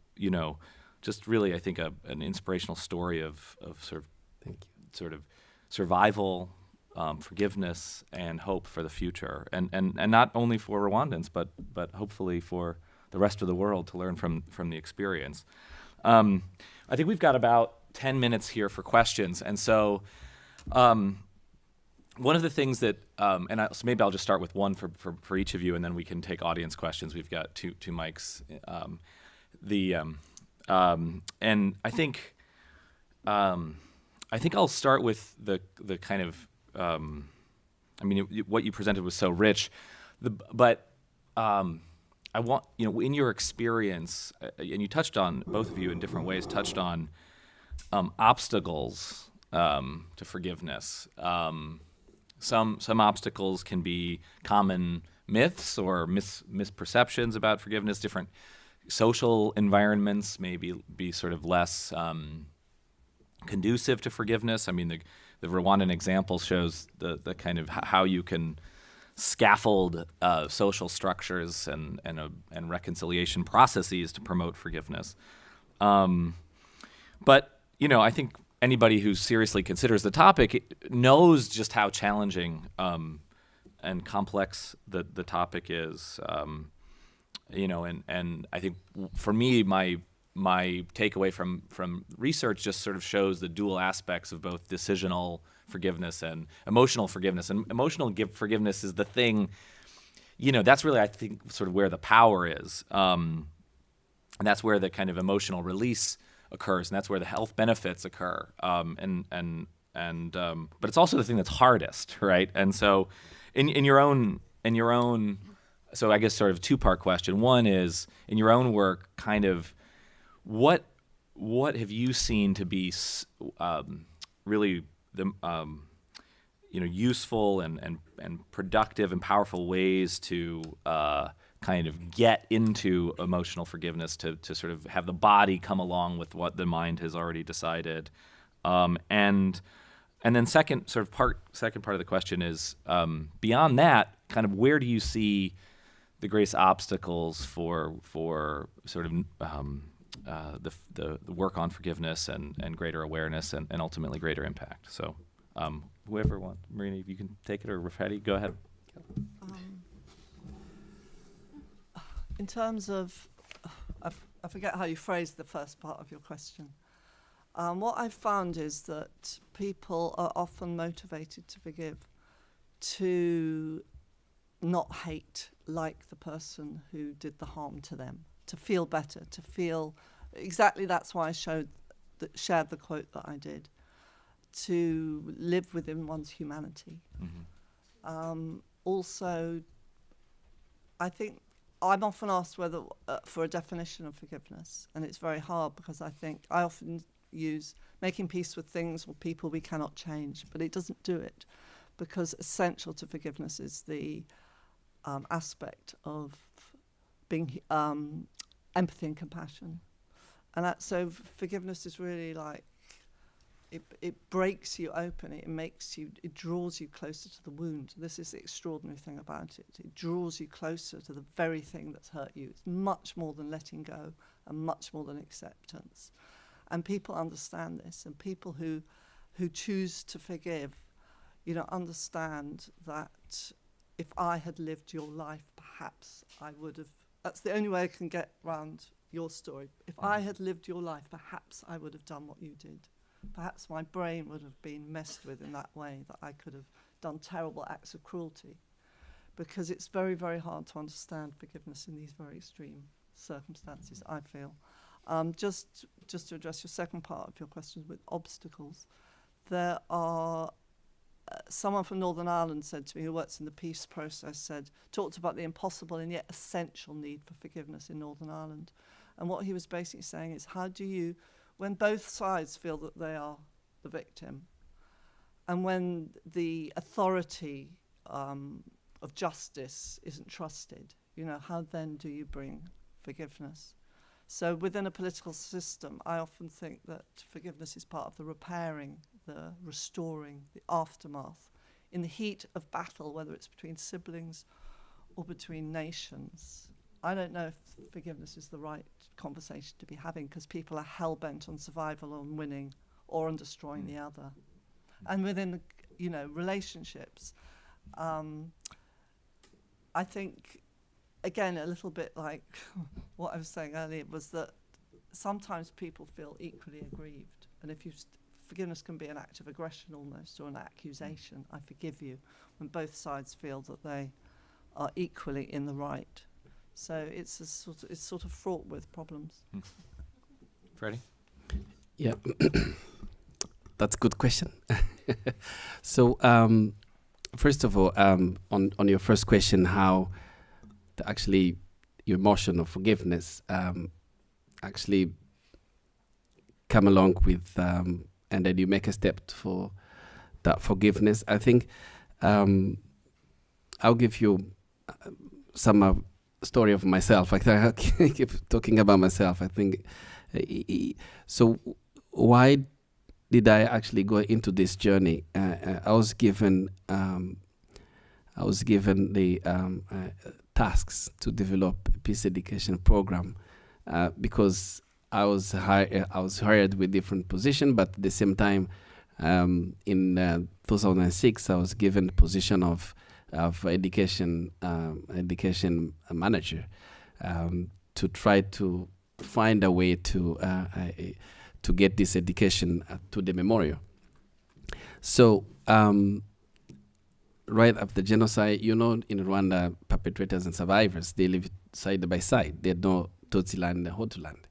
just really I think an inspirational story of sort of Thank you. sort of survival, forgiveness, and hope for the future, and not only for Rwandans, but hopefully for the rest of the world to learn from the experience. I think we've got about 10 minutes here for questions, and so one of the things that, so maybe I'll just start with one for each of you, and then we can take audience questions. We've got two mics. And I think I'll start with the kind of, what you presented was so rich, but I want, in your experience, and you touched on, both of you in different ways, touched on obstacles to forgiveness. Some obstacles can be common myths or misperceptions about forgiveness. Different social environments may be sort of less conducive to forgiveness. I mean, the Rwandan example shows the kind of how you can scaffold social structures and reconciliation processes to promote forgiveness. But I think anybody who seriously considers the topic knows just how challenging and complex the topic is. And I think for me, my takeaway from research just sort of shows the dual aspects of both decisional forgiveness and emotional forgiveness. And emotional forgiveness is the thing, that's really, I think, sort of where the power is. And that's where the kind of emotional release occurs, and that's where the health benefits occur. But it's also the thing that's hardest, right? And so in your own, so I guess sort of two-part question. One is, in your own work, kind of, what have you seen to be really the useful and productive and powerful ways to kind of get into emotional forgiveness, to sort of have the body come along with what the mind has already decided, and then second part of the question is, beyond that, kind of where do you see the greatest obstacles for sort of the work on forgiveness and greater awareness and ultimately greater impact? So whoever wants, Marina, you can take it, or Rafati, go ahead. In terms of, I forget how you phrased the first part of your question. What I've found is that people are often motivated to forgive, to not hate like the person who did the harm to them, to feel better, to feel exactly. That's why I shared the quote that I did, to live within one's humanity. Mm-hmm. Also, I think I'm often asked whether for a definition of forgiveness, and it's very hard because I think I often use making peace with things or people we cannot change, but it doesn't do it, because essential to forgiveness is the aspect of being empathy and compassion, and so forgiveness is really like it breaks you open. It draws you closer to the wound. This is the extraordinary thing about it. It draws you closer to the very thing that's hurt you. It's much more than letting go and much more than acceptance. And people understand this, and people who who choose to forgive, you know, understand that if I had lived your life, perhaps I would have. That's the only way I can get round your story. If I had lived your life, perhaps I would have done what you did. Perhaps my brain would have been messed with in that way, that I could have done terrible acts of cruelty. Because it's very, very hard to understand forgiveness in these very extreme circumstances, I feel. Just to address your second part of your question with obstacles, there are someone from Northern Ireland said to me, who works in the peace process, talked about the impossible and yet essential need for forgiveness in Northern Ireland. And what he was basically saying is, how do you, when both sides feel that they are the victim, and when the authority of justice isn't trusted, you know, how then do you bring forgiveness? So within a political system, I often think that forgiveness is part of the repairing, the restoring, the aftermath. In the heat of battle, whether it's between siblings or between nations, I don't know if forgiveness is the right conversation to be having, because people are hell-bent on survival, on winning, or on destroying the other. And within, you know, relationships, I think, again, a little bit like what I was saying earlier, was that sometimes people feel equally aggrieved. And if forgiveness can be an act of aggression almost, or an accusation, I forgive you, when both sides feel that they are equally in the right. So it's sort of fraught with problems. Freddie? Yeah, that's a good question. So, first of all, on your first question, how actually your emotion of forgiveness actually come along with, and then you make a step for that forgiveness. I think I'll give you some story of myself. I keep talking about myself. I think so. Why did I actually go into this journey? I was given the tasks to develop a peace education program because I was hired with different position, but at the same time, in 2006, I was given the position of education manager to try to find a way to get this education to the memorial. So right after genocide, you know, in Rwanda, perpetrators and survivors, they live side by side. They know Tutsi land and Hutu land.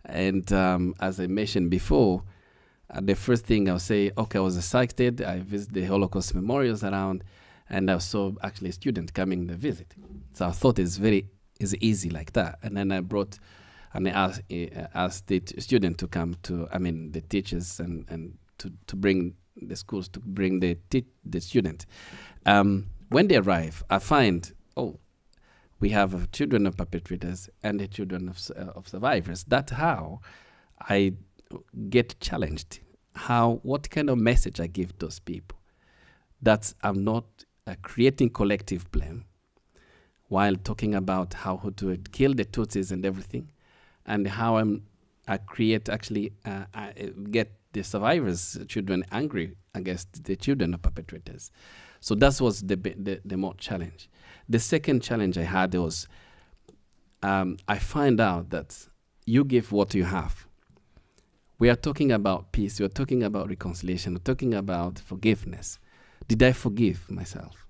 And as I mentioned before, the first thing I'll say, okay, I was excited. I visited the Holocaust memorials around, and I saw actually a student coming to visit. So I thought it's easy like that. And then I asked the student to come to, the teachers and to bring the schools to bring the student. When they arrive, I find, we have children of perpetrators and the children of survivors. That's how I get challenged. What kind of message I give those people? That I'm not creating collective blame while talking about how to kill the Tutsis and everything, and how I create actually get the survivors' children angry against the children of perpetrators. So that was the more challenge. The second challenge I had was I find out that you give what you have. We are talking about peace. We are talking about reconciliation. We're talking about forgiveness. Did I forgive myself?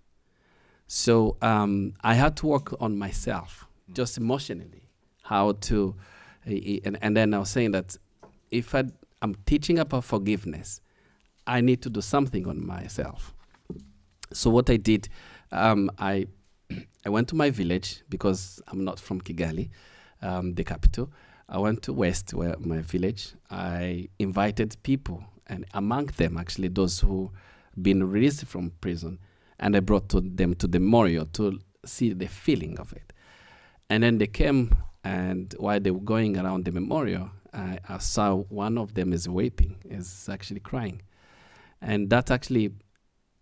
So I had to work on myself, just emotionally, how to, and then I was saying that if I'm teaching about forgiveness, I need to do something on myself. So what I did, I went to my village, because I'm not from Kigali, the capital. I went to West, where my village. I invited people, and among them, actually, those who been released from prison, and I brought them to the memorial to see the feeling of it. And then they came, and while they were going around the memorial, I saw one of them is weeping, is actually crying. And that actually,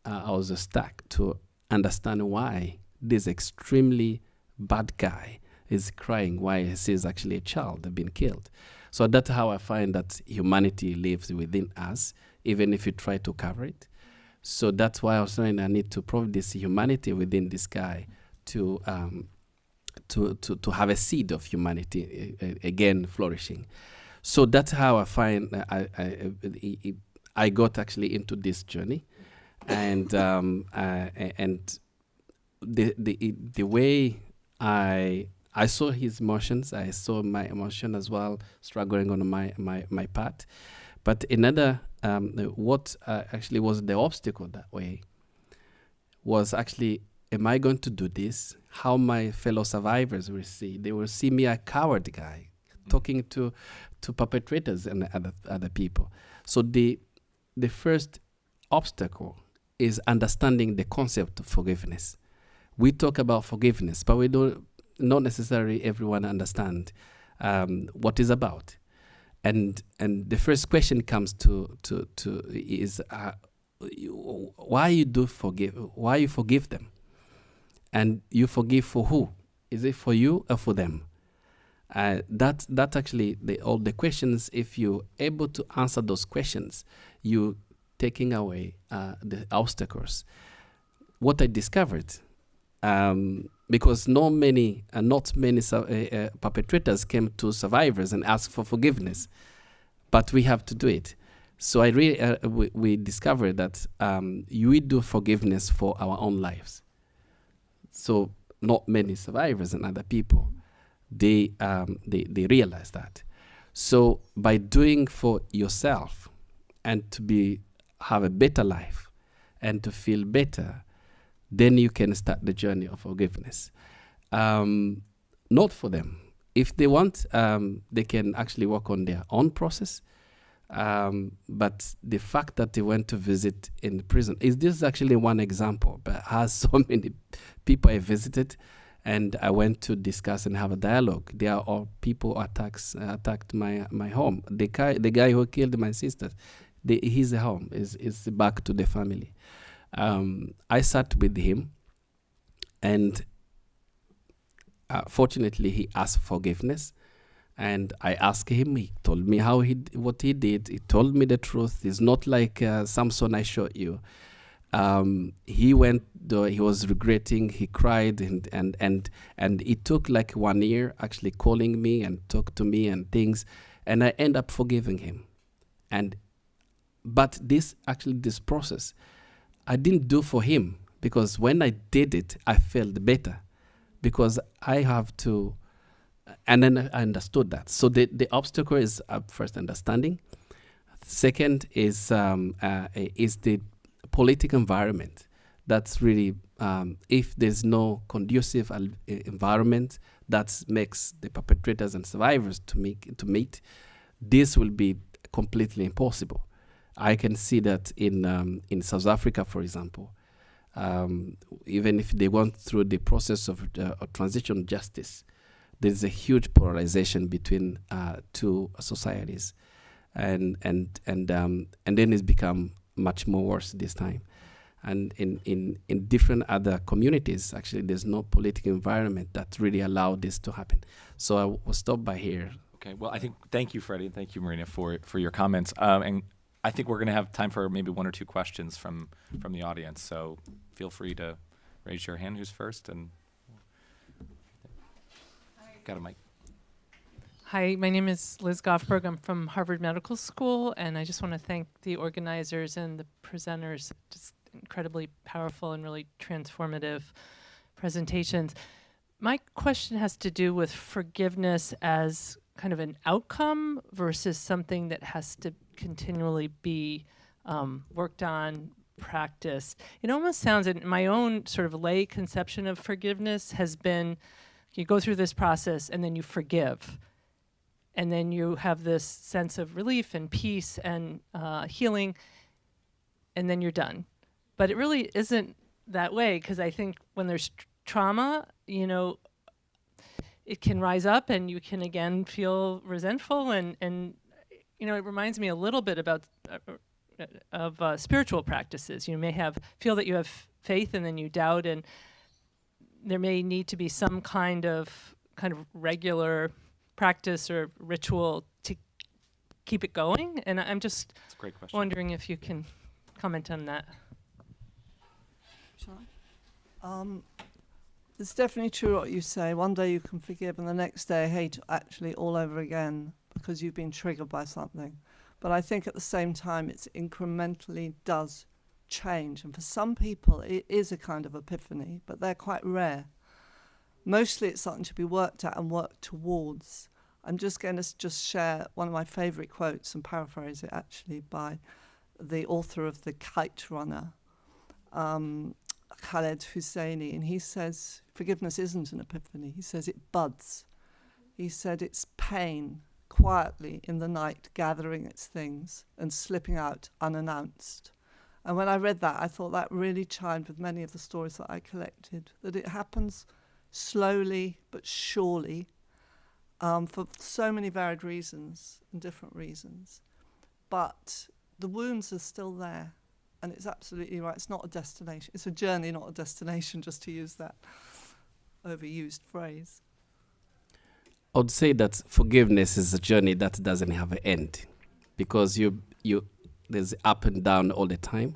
I was stuck to understand why this extremely bad guy is crying, why he sees actually a child been killed. So that's how I find that humanity lives within us, even if you try to cover it. So that's why I was saying I need to prove this humanity within this guy to have a seed of humanity again flourishing. So that's how I find I got actually into this journey, and the way I saw his emotions, I saw my emotion as well struggling on my path. But another what actually was the obstacle that way was actually, am I going to do this? How my fellow survivors will see? They will see me a coward guy talking to perpetrators and other people. So the first obstacle is understanding the concept of forgiveness. We talk about forgiveness, but we don't. Not necessarily everyone understand what it's about. And the first question comes to is why you forgive them, and you forgive for who? Is it for you or for them? That's actually all the questions. If you're able to answer those questions, you taking away the obstacles. What I discovered, because not many perpetrators came to survivors and asked for forgiveness, but we have to do it. So we discovered that we do forgiveness for our own lives. So not many survivors and other people, they realize that. So by doing for yourself and to have a better life and to feel better, then you can start the journey of forgiveness. Not for them. If they want, they can actually work on their own process. But the fact that they went to visit in prison this is actually one example, but has so many people I visited, and I went to discuss and have a dialogue. There are all people attacked my home. The guy who killed my sister, his home is back to the family. I sat with him, and fortunately he asked forgiveness, and I asked him. He told me what he did. He told me the truth. It's not like Samson I showed you. He went, though he was regretting. He cried, and it took like 1 year actually calling me and talk to me and things, and I end up forgiving him. But this process I didn't do for him, because when I did it, I felt better, because I have to, and then I understood that. So the obstacle is first understanding. Second is the political environment. That's really, if there's no conducive environment that makes the perpetrators and survivors to meet, this will be completely impossible. I can see that in South Africa, for example, even if they went through the process of transition justice, there's a huge polarization between two societies, and then it's become much more worse this time. And in different other communities, actually, there's no political environment that really allowed this to happen. So I will stop by here. Okay. Well, thank you, Freddie, and thank you, Marina, for your comments. And I think we're going to have time for maybe one or two questions from the audience. So feel free to raise your hand. Who's first? And got a mic. Hi, my name is Liz Goffberg. I'm from Harvard Medical School, and I just want to thank the organizers and the presenters. Just incredibly powerful and really transformative presentations. My question has to do with forgiveness as kind of an outcome versus something that has to continually be worked on, practiced. It almost sounds, in my own sort of lay conception of forgiveness has been, you go through this process and then you forgive. And then you have this sense of relief and peace and healing, and then you're done. But it really isn't that way, because I think when there's trauma, it can rise up and you can again feel resentful, and it reminds me a little bit about of spiritual practices. You may feel that you have faith and then you doubt, and there may need to be some kind of regular practice or ritual to keep it going? And I'm just That's a great question. wondering if you can comment on that. Shall I? It's definitely true what you say. One day you can forgive and the next day hate actually all over again because you've been triggered by something. But I think at the same time it's incrementally does change. And for some people it is a kind of epiphany, but they're quite rare. Mostly it's something to be worked at and worked towards. I'm just going to share one of my favourite quotes and paraphrase it actually by the author of The Kite Runner, Khaled Hosseini, and he says forgiveness isn't an epiphany. He says it buds. He said it's pain quietly in the night gathering its things and slipping out unannounced. And when I read that, I thought that really chimed with many of the stories that I collected, that it happens slowly but surely, for so many varied reasons and different reasons. But the wounds are still there. And it's absolutely right. It's not a destination. It's a journey, not a destination, just to use that overused phrase. I would say that forgiveness is a journey that doesn't have an end, because there's up and down all the time.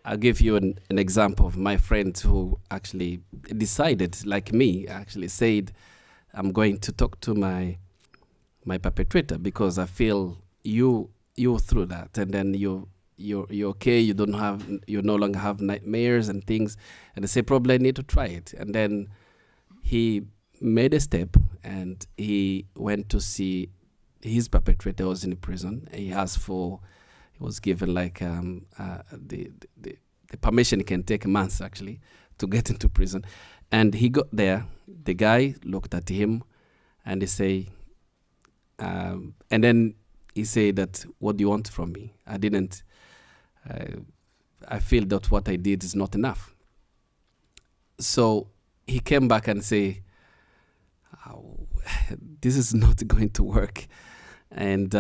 I'll give you an example of my friend who actually decided, like me, actually said, I'm going to talk to my perpetrator because I feel you're through that, and then you're okay, you no longer have nightmares and things, and they say probably I need to try it. And then he made a step and he went to see his perpetrator was in prison. He was given like the permission. It can take months actually to get into prison. And he got there, the guy looked at him and he say, and then he said that, what do you want from me? I feel that what I did is not enough. So he came back and say, this is not going to work. And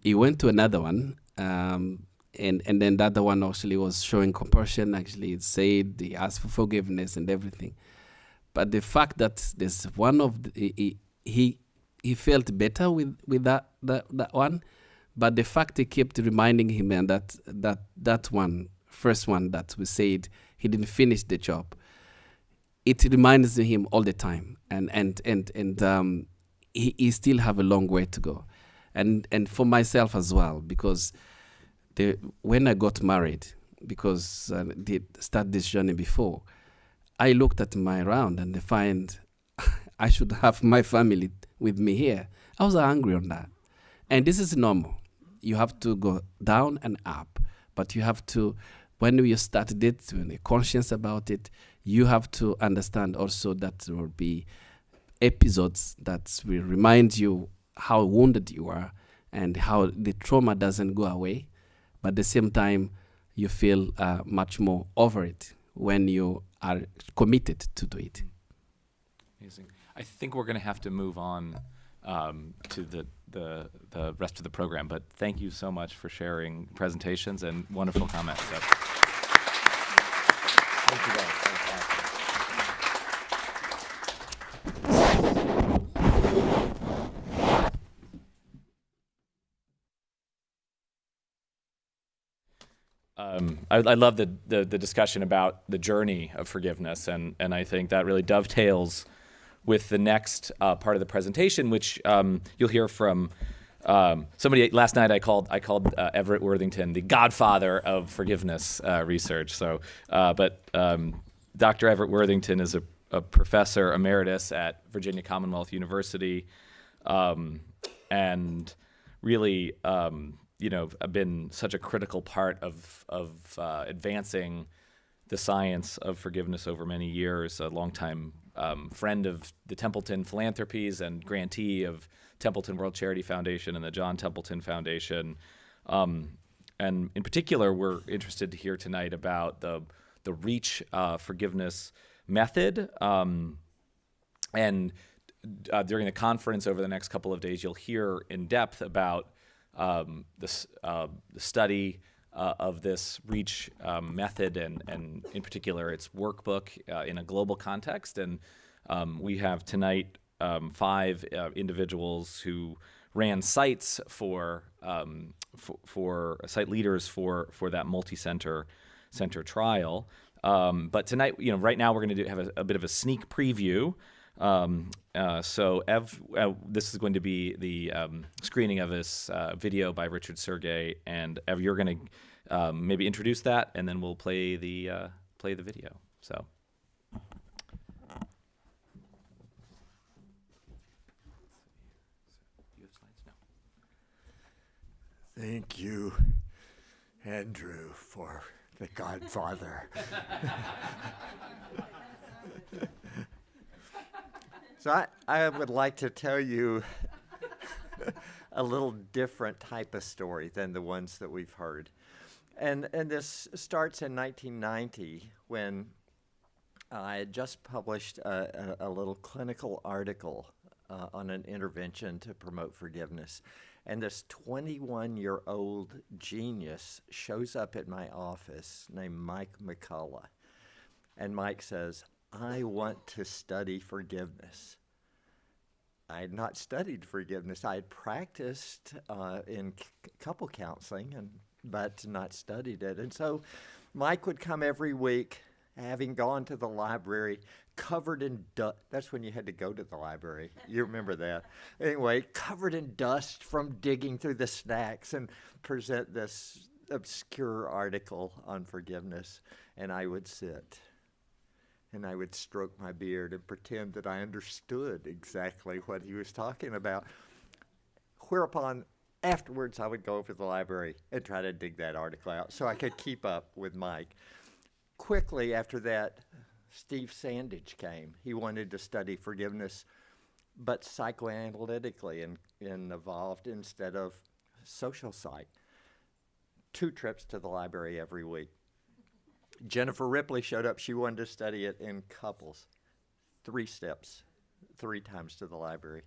he went to another one, and then the other one actually was showing compassion. Actually, it said he asked for forgiveness and everything. But the fact that there's one of he felt better with that one. But the fact he kept reminding him, and that one, first one that we said he didn't finish the job, it reminds him all the time, and he still have a long way to go, and for myself as well, because when I got married, because I did start this journey before, I looked at my round and I find I should have my family with me here. I was angry on that, and this is normal. You have to go down and up, but you have to, when you started it, when you're conscious about it, you have to understand also that there will be episodes that will remind you how wounded you are and how the trauma doesn't go away, but at the same time, you feel much more over it when you are committed to do it. Amazing. I think we're going to have to move on to the rest of the program, but thank you so much for sharing presentations and wonderful comments. Thank you guys. I love the discussion about the journey of forgiveness, and I think that really dovetails with the next part of the presentation, which you'll hear from somebody. Last night I called Everett Worthington the godfather of forgiveness research. So, but Dr. Everett Worthington is a professor emeritus at Virginia Commonwealth University, and really, been such a critical part of advancing the science of forgiveness over many years. A longtime friend of the Templeton Philanthropies and grantee of Templeton World Charity Foundation and the John Templeton Foundation. And in particular, we're interested to hear tonight about the REACH forgiveness method. And during the conference over the next couple of days, you'll hear in depth about the study of this REACH method and in particular its workbook in a global context. And we have tonight 5 individuals who ran sites for site leaders for that multi-center trial. But tonight, right now we're going to have a bit of a sneak preview. So Ev, this is going to be the screening of this video by Richard Sergey, and Ev, you're going to maybe introduce that, and then we'll play the video. So. Thank you, Andrew, for the Godfather. So I would like to tell you a little different type of story than the ones that we've heard. And this starts in 1990 when I had just published a little clinical article on an intervention to promote forgiveness. And this 21-year-old genius shows up at my office named Mike McCullough. And Mike says, I want to study forgiveness. I had not studied forgiveness. I had practiced in couple counseling, but not studied it. And so Mike would come every week, having gone to the library, covered in dust. That's when you had to go to the library. You remember that. Anyway, covered in dust from digging through the stacks, and present this obscure article on forgiveness. And I would sit, and I would stroke my beard and pretend that I understood exactly what he was talking about. Whereupon, afterwards, I would go over to the library and try to dig that article out so I could keep up with Mike. Quickly after that, Steve Sandage came. He wanted to study forgiveness, but psychoanalytically, and evolved instead of social psych. 2 trips to the library every week. Jennifer Ripley showed up. She wanted to study it in couples. 3 steps, 3 times to the library.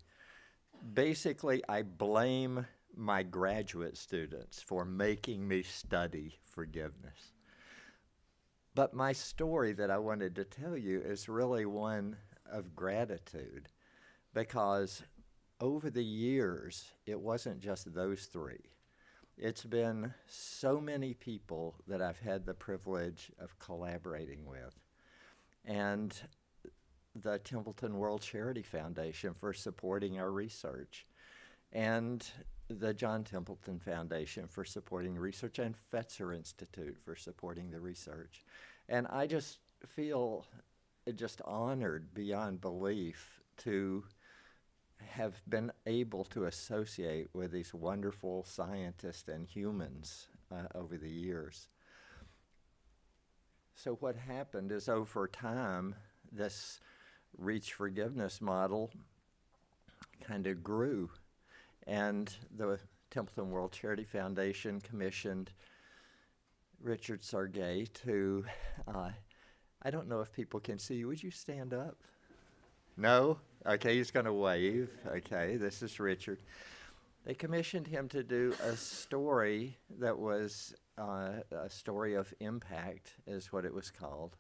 Basically, I blame my graduate students for making me study forgiveness. But my story that I wanted to tell you is really one of gratitude, because over the years, it wasn't just those 3. It's been so many people that I've had the privilege of collaborating with. And the Templeton World Charity Foundation for supporting our research, and the John Templeton Foundation for supporting research, and Fetzer Institute for supporting the research. And I just feel just honored beyond belief to have been able to associate with these wonderful scientists and humans over the years. So what happened is, over time, this Reach Forgiveness model kind of grew. And the Templeton World Charity Foundation commissioned Richard Sergey to, I don't know if people can see you. Would you stand up? No? Okay, he's going to wave. Okay, this is Richard. They commissioned him to do a story that was a story of impact, is what it was called.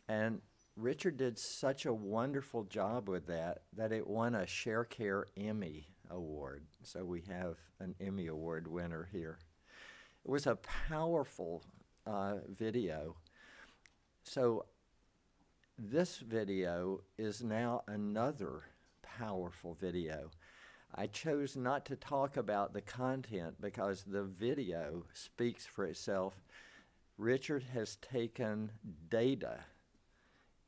And Richard did such a wonderful job with that it won a ShareCare Emmy Award. So we have an Emmy Award winner here. It was a powerful video. So this video is now another powerful video. I chose not to talk about the content because the video speaks for itself. Richard has taken data,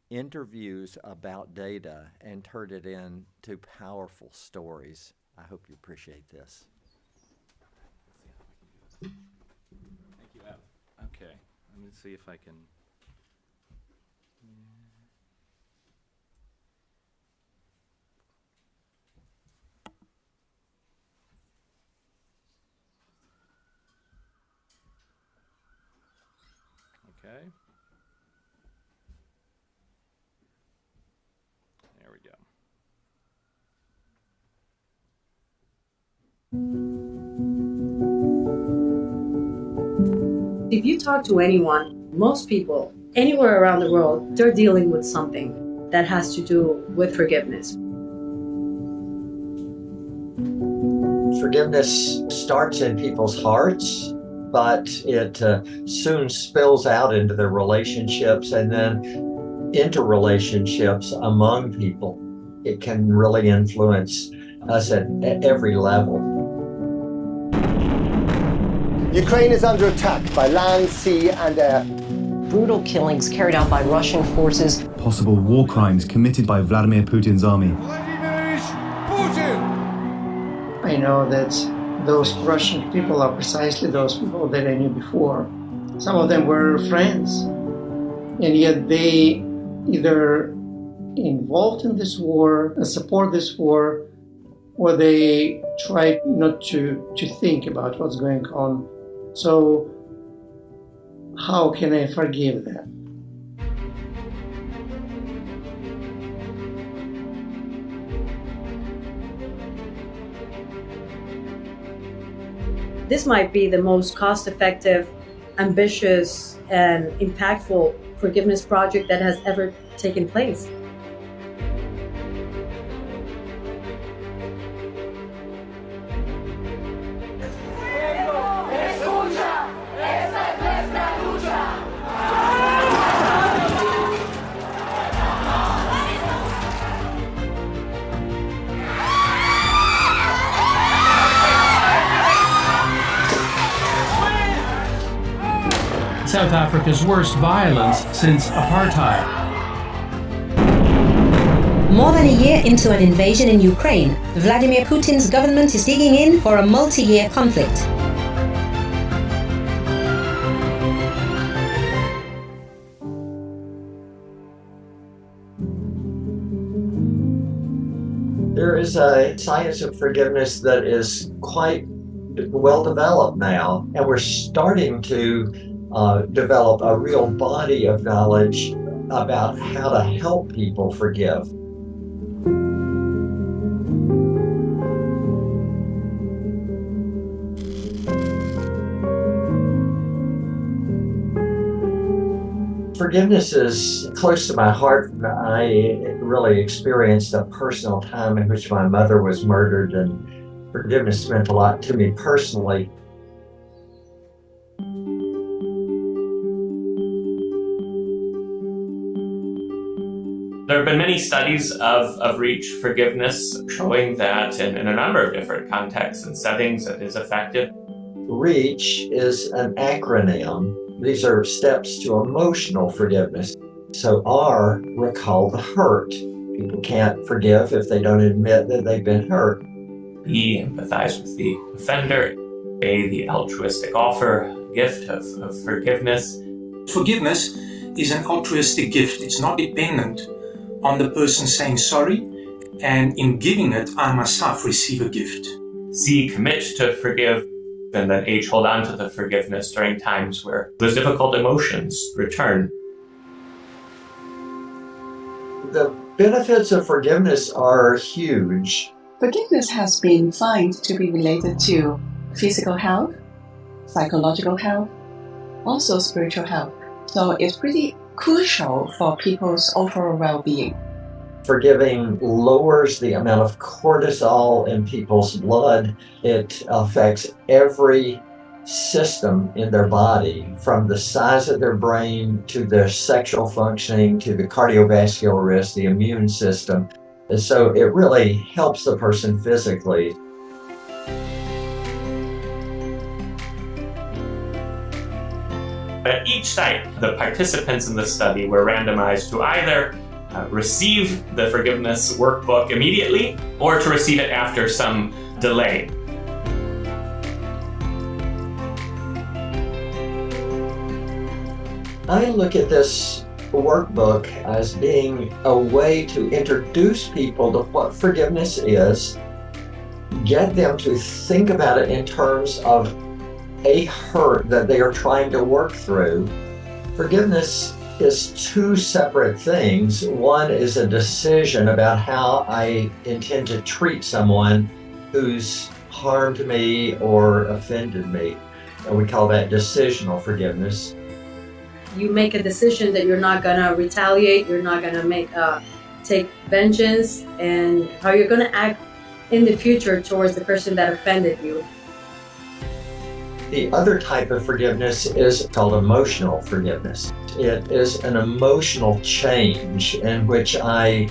interviews about data, and turned it into powerful stories. I hope you appreciate this. Thank you, Ev. Okay, let me see if I can. Okay. There we go. If you talk to anyone, most people, anywhere around the world, they're dealing with something that has to do with forgiveness. Forgiveness starts in people's hearts, but it soon spills out into their relationships and then into relationships among people. It can really influence us at every level. Ukraine is under attack by land, sea, and air. Brutal killings carried out by Russian forces. Possible war crimes committed by Vladimir Putin's army. I know that those Russian people are precisely those people that I knew before. Some of them were friends, and yet they either involved in this war and support this war, or they try not to think about what's going on. So how can I forgive them? This might be the most cost-effective, ambitious, and impactful forgiveness project that has ever taken place. South Africa's worst violence since apartheid. More than a year into an invasion in Ukraine, Vladimir Putin's government is digging in for a multi-year conflict. There is a science of forgiveness that is quite well developed now, and we're starting to develop a real body of knowledge about how to help people forgive. Forgiveness is close to my heart. I really experienced a personal time in which my mother was murdered, and forgiveness meant a lot to me personally. There have been many studies of reach forgiveness showing that in a number of different contexts and settings it is effective. REACH is an acronym. These are steps to emotional forgiveness. So R, recall the hurt. People can't forgive if they don't admit that they've been hurt. E, empathize with the offender. A, the altruistic offer, gift of forgiveness. Forgiveness is an altruistic gift. It's not dependent on the person saying sorry, and in giving it, I myself receive a gift. C, commit to forgive, and then H, hold on to the forgiveness during times where those difficult emotions return. The benefits of forgiveness are huge. Forgiveness has been found to be related to physical health, psychological health, also spiritual health. So it's pretty crucial for people's overall well-being. Forgiving lowers the amount of cortisol in people's blood. It affects every system in their body, from the size of their brain to their sexual functioning to the cardiovascular risk, the immune system. And so it really helps the person physically. At each site, the participants in the study were randomized to either receive the forgiveness workbook immediately or to receive it after some delay. I look at this workbook as being a way to introduce people to what forgiveness is, get them to think about it in terms of a hurt that they are trying to work through. Forgiveness is two separate things. One is a decision about how I intend to treat someone who's harmed me or offended me, and we call that decisional forgiveness. You make a decision that you're not gonna retaliate, you're not gonna take vengeance, and how you're gonna act in the future towards the person that offended you. The other type of forgiveness is called emotional forgiveness. It is an emotional change in which I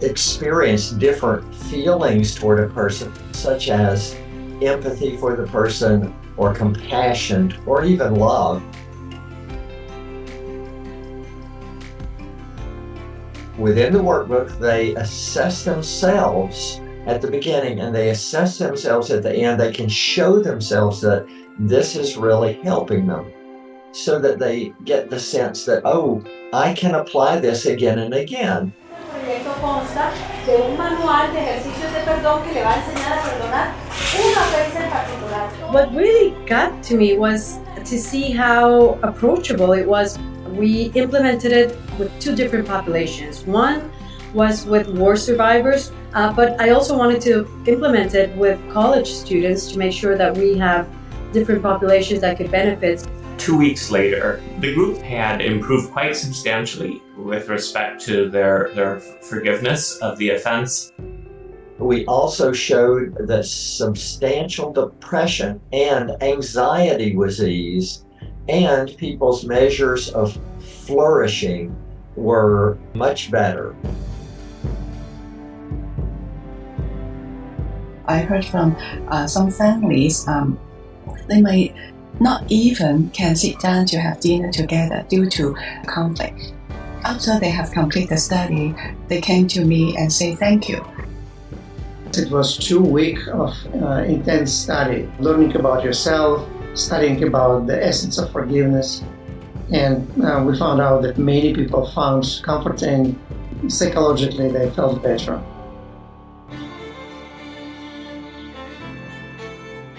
experience different feelings toward a person, such as empathy for the person, or compassion, or even love. Within the workbook, they assess themselves at the beginning and they assess themselves at the end. They can show themselves that this is really helping them, so that they get the sense that, oh, I can apply this again and again. What really got to me was to see how approachable it was. We implemented it with two different populations. One was with war survivors, but I also wanted to implement it with college students to make sure that we have different populations that could benefit. 2 weeks later, the group had improved quite substantially with respect to their forgiveness of the offense. We also showed that substantial depression and anxiety was eased, and people's measures of flourishing were much better. I heard from some families, they might not even can sit down to have dinner together due to conflict. After they have completed the study, they came to me and say thank you. It was 2 weeks of intense study, learning about yourself, studying about the essence of forgiveness, and we found out that many people found comfort and psychologically they felt better.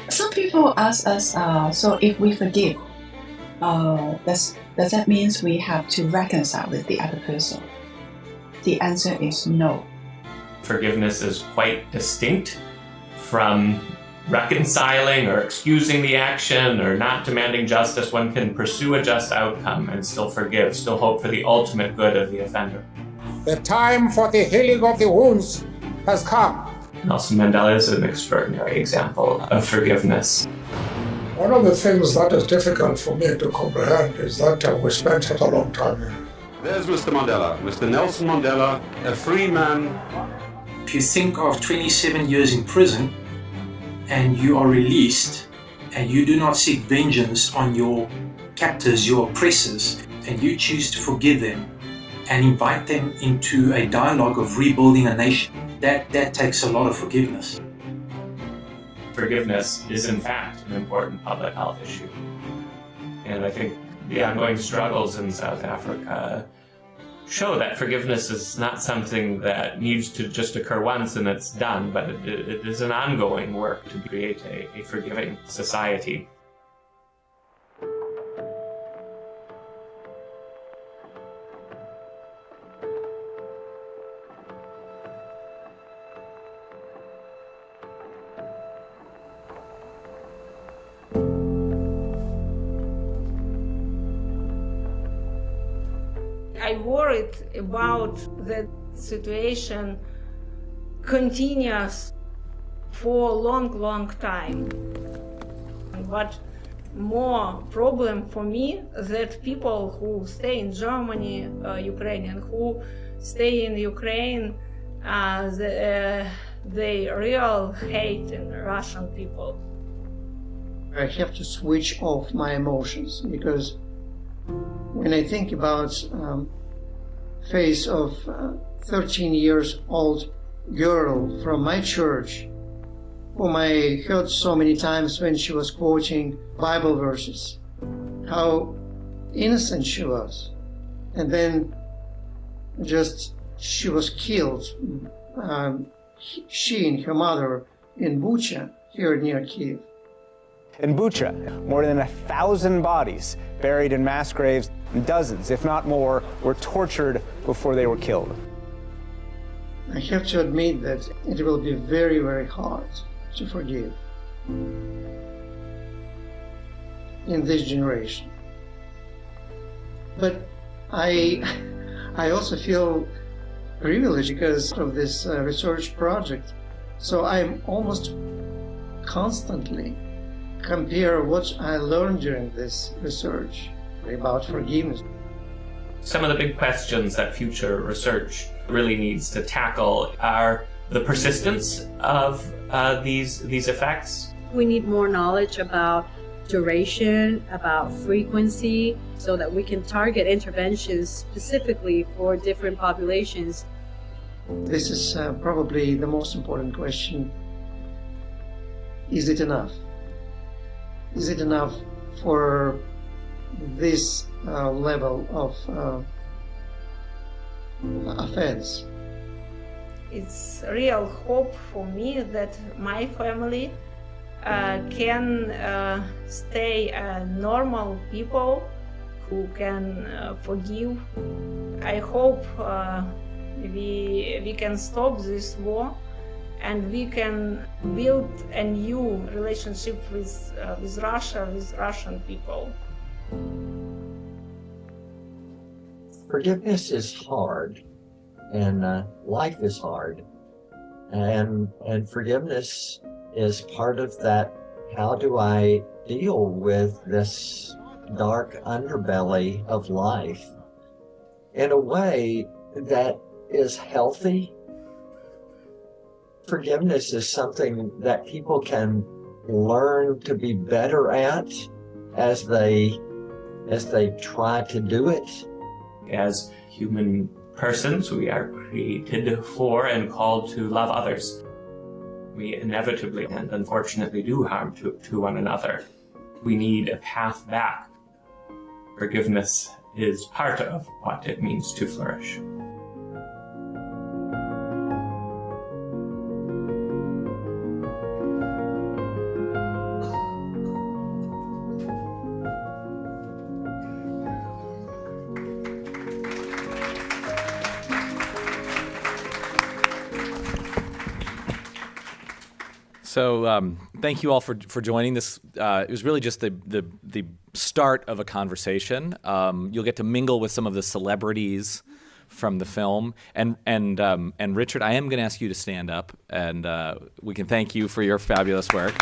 Some people ask us, so if we forgive, does that mean we have to reconcile with the other person? The answer is no. Forgiveness is quite distinct from reconciling or excusing the action or not demanding justice. One can pursue a just outcome and still forgive, still hope for the ultimate good of the offender. The time for the healing of the wounds has come. Nelson Mandela is an extraordinary example of forgiveness. One of the things that is difficult for me to comprehend is that we spent such a long time here. There's Mr. Mandela, Mr. Nelson Mandela, a free man. If you think of 27 years in prison and you are released and you do not seek vengeance on your captors, your oppressors, and you choose to forgive them and invite them into a dialogue of rebuilding a nation, that takes a lot of forgiveness. Forgiveness is in fact an important public health issue. And I think the ongoing struggles in South Africa show that forgiveness is not something that needs to just occur once and it's done, but it is an ongoing work to create a forgiving society. I worried about that situation continues for a long time. What more problem for me that people who stay in Germany, Ukrainian who stay in Ukraine, they real hate in Russian people. I have to switch off my emotions because when I think about face of 13 years old girl from my church, whom I heard so many times when she was quoting Bible verses, how innocent she was. And then she was killed, she and her mother in Bucha, here near Kyiv. In Bucha, more than 1,000 bodies buried in mass graves, and dozens, if not more, were tortured before they were killed. I have to admit that it will be very, very hard to forgive in this generation. But I also feel privileged because of this research project So I'm almost constantly compare what I learned during this research about forgiveness. Some of the big questions that future research really needs to tackle are the persistence of these effects. We need more knowledge about duration, about frequency, so that we can target interventions specifically for different populations. This is probably the most important question. Is it enough? Is it enough for this level of offense? It's real hope for me that my family can stay normal people who can forgive. I hope we can stop this war and we can build a new relationship with Russia, with Russian people. Forgiveness is hard, and life is hard, and forgiveness is part of that. How do I deal with this dark underbelly of life in a way that is healthy? Forgiveness is something that people can learn to be better at as they try to do it. As human persons, we are created for and called to love others. We inevitably and unfortunately do harm to one another. We need a path back. Forgiveness is part of what it means to flourish. So thank you all for joining this. It was really just the start of a conversation. You'll get to mingle with some of the celebrities from the film. And Richard, I am going to ask you to stand up, and we can thank you for your fabulous work.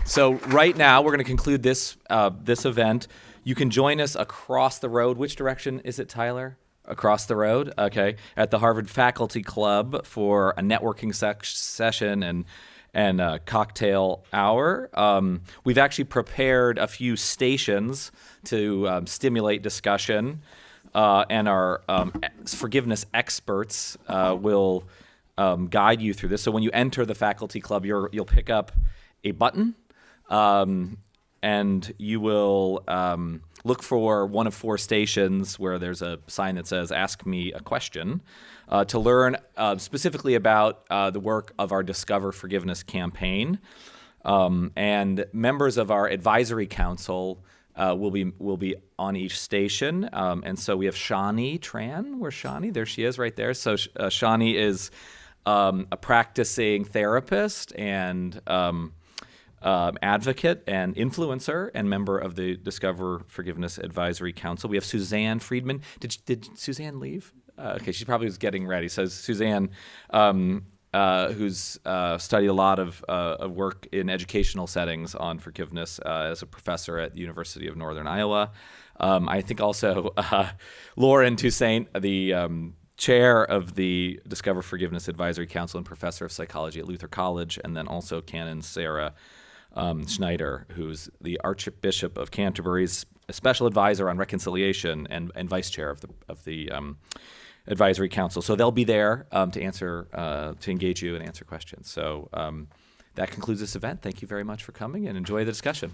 So right now, we're going to conclude this event. You can join us across the road. Which direction is it, Tyler? Across the road, okay, at the Harvard Faculty Club for a networking session and a cocktail hour. We've actually prepared a few stations to stimulate discussion, and our forgiveness experts will guide you through this. So when you enter the faculty club, you'll pick up a button, and you will look for one of 4 stations where there's a sign that says, "Ask me a question," to learn specifically about the work of our Discover Forgiveness campaign. And members of our advisory council will be on each station. And so we have Shani Tran. Where's Shani? There she is right there. So Shani is a practicing therapist and advocate and influencer and member of the Discover Forgiveness Advisory Council. We have Suzanne Friedman. Did Suzanne leave? Okay, she probably was getting ready. So Suzanne, who's studied a lot of work in educational settings on forgiveness as a professor at the University of Northern Iowa. I think also Lauren Toussaint, the chair of the Discover Forgiveness Advisory Council and professor of psychology at Luther College, and then also Canon Sarah Schneider, who's the Archbishop of Canterbury's special advisor on reconciliation and vice chair of the advisory council. So they'll be there to engage you and answer questions. So that concludes this event. Thank you very much for coming, and enjoy the discussion.